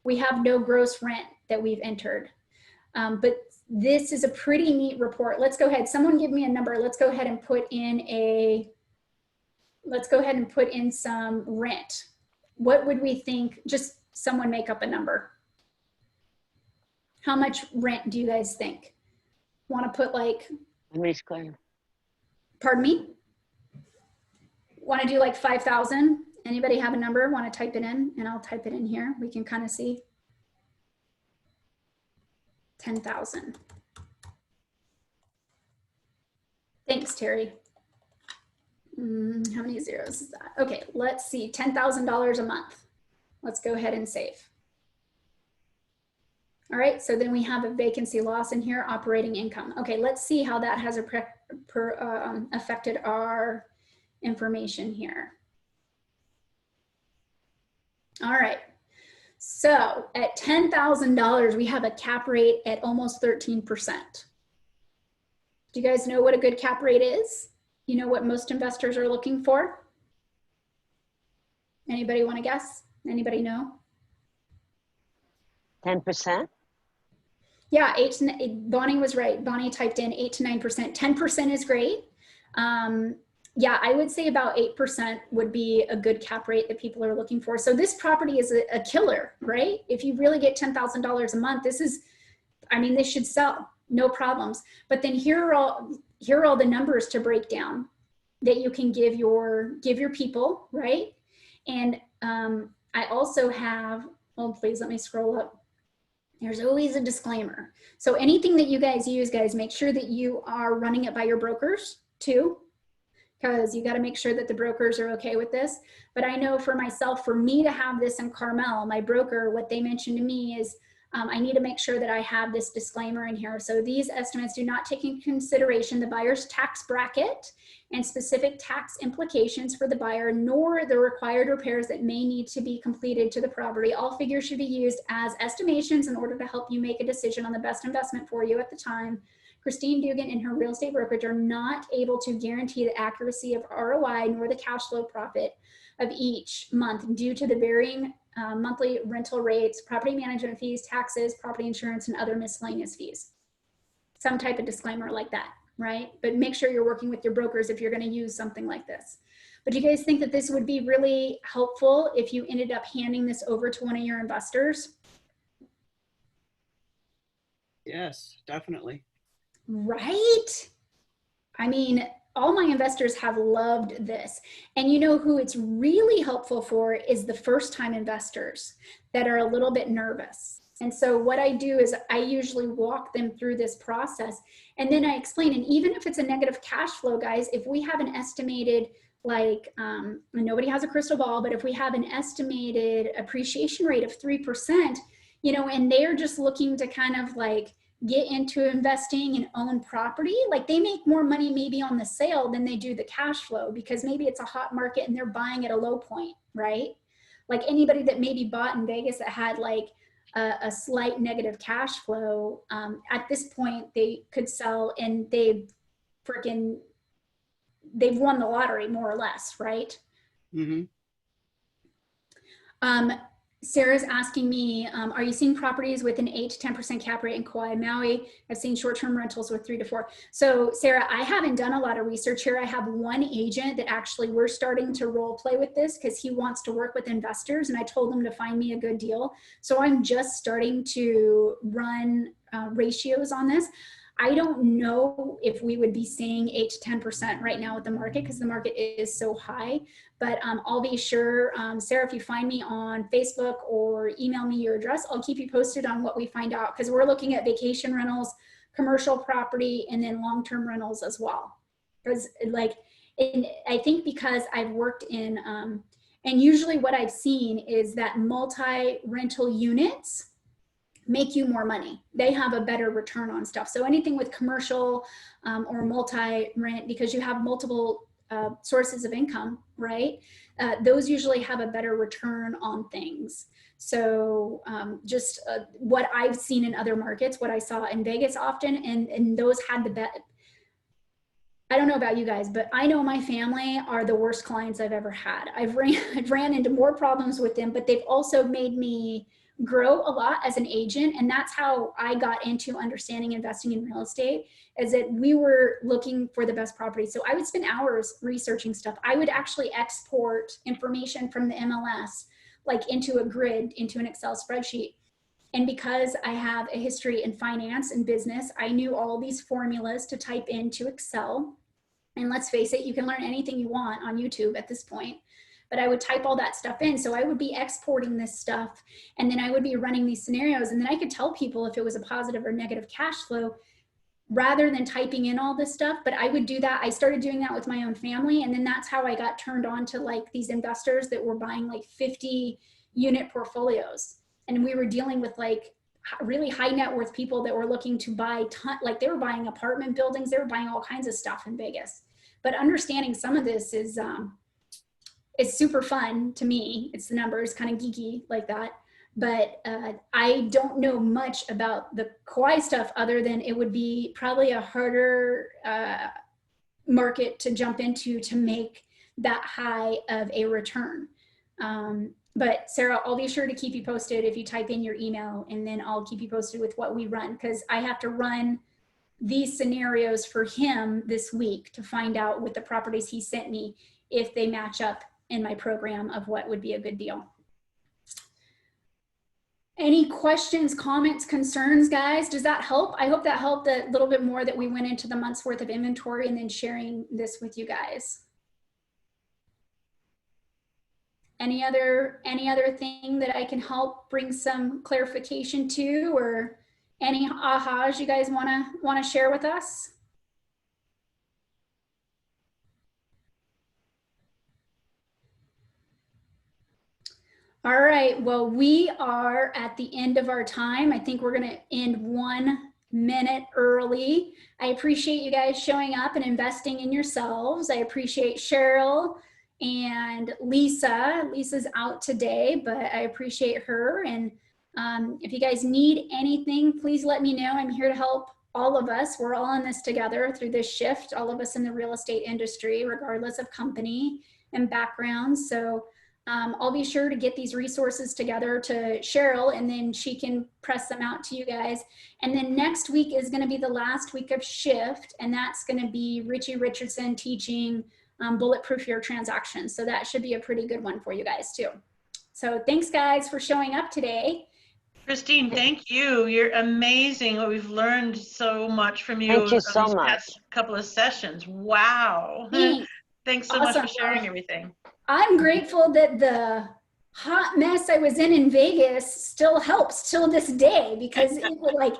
We have no gross rent that we've entered. But this is a pretty neat report. Let's go ahead, someone give me a number. Let's go ahead and put in some rent. What would we think? Just someone make up a number. How much rent do you guys think? Want to put like, pardon me? Want to do like 5,000? Anybody have a number? Want to type it in? And I'll type it in here. We can kind of see. 10,000. Thanks, Terry. How many zeros is that? Okay, let's see, $10,000 a month. Let's go ahead and save. All right, so then we have a vacancy loss in here, operating income. Okay, let's see how that has affected our information here. All right, so at $10,000, we have a cap rate at almost 13%. Do you guys know what a good cap rate is? You know what most investors are looking for? Anybody want to guess? Anybody know? 10%? Yeah, Bonnie was right. Bonnie typed in 8 to 9%. 10% is great. Yeah, I would say about 8% would be a good cap rate that people are looking for. So this property is a killer, right? If you really get $10,000 a month, this is, I mean, this should sell, no problems. But then here are all the numbers to break down that you can give your people, right? And I also have, oh, please let me scroll up. There's always a disclaimer. So anything that you guys use, guys, make sure that you are running it by your brokers too. because you got to make sure that the brokers are okay with this. But I know for myself, for me to have this in Carmel, my broker, what they mentioned to me is I need to make sure that I have this disclaimer in here. So these estimates do not take into consideration the buyer's tax bracket and specific tax implications for the buyer, nor the required repairs that may need to be completed to the property. All figures should be used as estimations in order to help you make a decision on the best investment for you at the time. Christine Dugan and her real estate brokerage are not able to guarantee the accuracy of ROI nor the cash flow profit of each month due to the varying monthly rental rates, property management fees, taxes, property insurance, and other miscellaneous fees. Some type of disclaimer like that, right? But make sure you're working with your brokers if you're going to use something like this. But do you guys think that this would be really helpful if you ended up handing this over to one of your investors? Yes, definitely. Right? I mean, all my investors have loved this. And you know who it's really helpful for is the first time investors that are a little bit nervous. And so what I do is I usually walk them through this process and then I explain, and even if it's a negative cash flow, guys, if we have an estimated, like, nobody has a crystal ball, but if we have an estimated appreciation rate of 3%, you know, and they're just looking to kind of like get into investing and own property, like they make more money maybe on the sale than they do the cash flow, because maybe it's a hot market and they're buying at a low point, right? Like anybody that maybe bought in Vegas that had like a slight negative cash flow, at this point they could sell and they've won the lottery more or less, right? Mm-hmm. Sarah's asking me, are you seeing properties with an 8 to 10% cap rate in Kauai, Maui? I've seen short-term rentals with 3 to 4. So Sarah, I haven't done a lot of research here. I have one agent that actually we're starting to role play with this because he wants to work with investors, and I told him to find me a good deal. So I'm just starting to run ratios on this. I don't know if we would be seeing 8 to 10% right now with the market because the market is so high, but I'll be sure, Sarah, if you find me on Facebook or email me your address, I'll keep you posted on what we find out, because we're looking at vacation rentals, commercial property, and then long-term rentals as well. Because like, I think because I've worked in, and usually what I've seen is that multi-rental units make you more money. They have a better return on stuff. So anything with commercial or multi-rent, because you have multiple sources of income, right? Those usually have a better return on things. So just what I've seen in other markets, what I saw in Vegas often, and those had the best. I don't know about you guys, but I know my family are the worst clients I've ever had. I've ran into more problems with them, but they've also made me grow a lot as an agent. And that's how I got into understanding investing in real estate, is that we were looking for the best property. So I would spend hours researching stuff. I would actually export information from the MLS, like into a grid, into an Excel spreadsheet. And because I have a history in finance and business, I knew all these formulas to type into Excel. And let's face it, you can learn anything you want on YouTube at this point. But I would type all that stuff in. So I would be exporting this stuff, and then I would be running these scenarios, and then I could tell people if it was a positive or negative cash flow rather than typing in all this stuff. But I would do that. I started doing that with my own family. And then that's how I got turned on to like these investors that were buying like 50 unit portfolios. And we were dealing with like really high net worth people that were looking to buy like they were buying apartment buildings. They were buying all kinds of stuff in Vegas. But understanding some of this is, it's super fun to me. It's the numbers, kind of geeky like that. But I don't know much about the Kauai stuff other than it would be probably a harder market to jump into to make that high of a return. But Sarah, I'll be sure to keep you posted if you type in your email, and then I'll keep you posted with what we run, because I have to run these scenarios for him this week to find out with the properties he sent me if they match up in my program of what would be a good deal. Any questions, comments, concerns, guys? Does that help? I hope that helped a little bit more, that we went into the month's worth of inventory and then sharing this with you guys. Any other thing that I can help bring some clarification to, or any ahas you guys wanna share with us? All right, well, we are at the end of our time. I think we're gonna end 1 minute early. I appreciate you guys showing up and investing in yourselves. I appreciate Cheryl and Lisa. Lisa's out today, but I appreciate her. And if you guys need anything, please let me know. I'm here to help all of us. We're all in this together through this shift, all of us in the real estate industry, regardless of company and background. So I'll be sure to get these resources together to Cheryl, and then she can press them out to you guys. And then next week is going to be the last week of shift, and that's going to be Richie Richardson teaching Bulletproof Your Transactions. So that should be a pretty good one for you guys too. So thanks guys for showing up today. Christine, thank you. You're amazing. We've learned so much from you. Thank you so these much. past couple of sessions. Wow. Thanks. Thanks so much for sharing everything. I'm grateful that the hot mess I was in Vegas still helps till this day, because it was like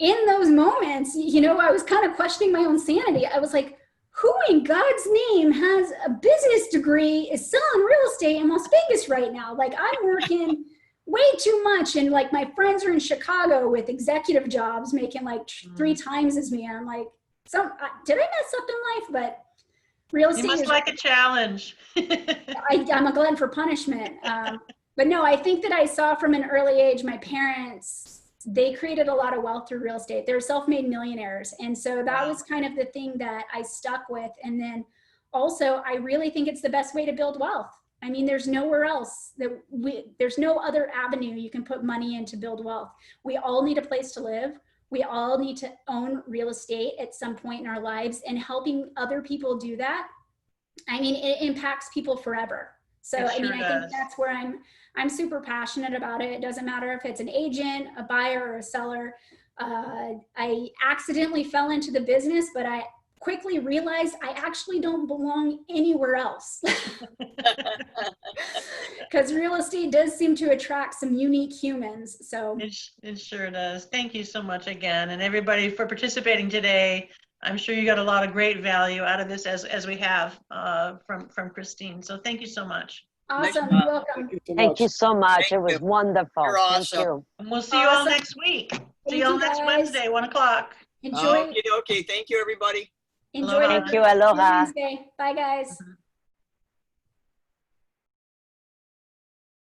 in those moments, you know, I was kind of questioning my own sanity. I was like, who in God's name has a business degree, is selling real estate in Las Vegas right now? Like, I'm working way too much, and like my friends are in Chicago with executive jobs making like 3 times as me. And I'm like, did I mess up in life? But real estate You must is like a challenge. I'm a glutton for punishment. But no, I think that I saw from an early age, my parents, they created a lot of wealth through real estate. They're self-made millionaires. And so that was kind of the thing that I stuck with. And then also, I really think it's the best way to build wealth. I mean, there's nowhere else there's no other avenue you can put money in to build wealth. We all need a place to live. We all need to own real estate at some point in our lives, and helping other people do that, I mean, it impacts people forever. So I mean, I think that's where I'm super passionate about it. It doesn't matter if it's an agent, a buyer, or a seller. I accidentally fell into the business, but I quickly realized I actually don't belong anywhere else. Because real estate does seem to attract some unique humans. So it sure does. Thank you so much again, and everybody for participating today. I'm sure you got a lot of great value out of this, as we have from Christine. So thank you so much. Awesome. You're welcome. Thank you so much. It was wonderful. You're Thank awesome. you. And we'll see you all next week. See you all next Wednesday, 1 o'clock. Enjoy. Okay. Thank you, everybody. Enjoy. Thank you. Aloha. Wednesday. Bye, guys.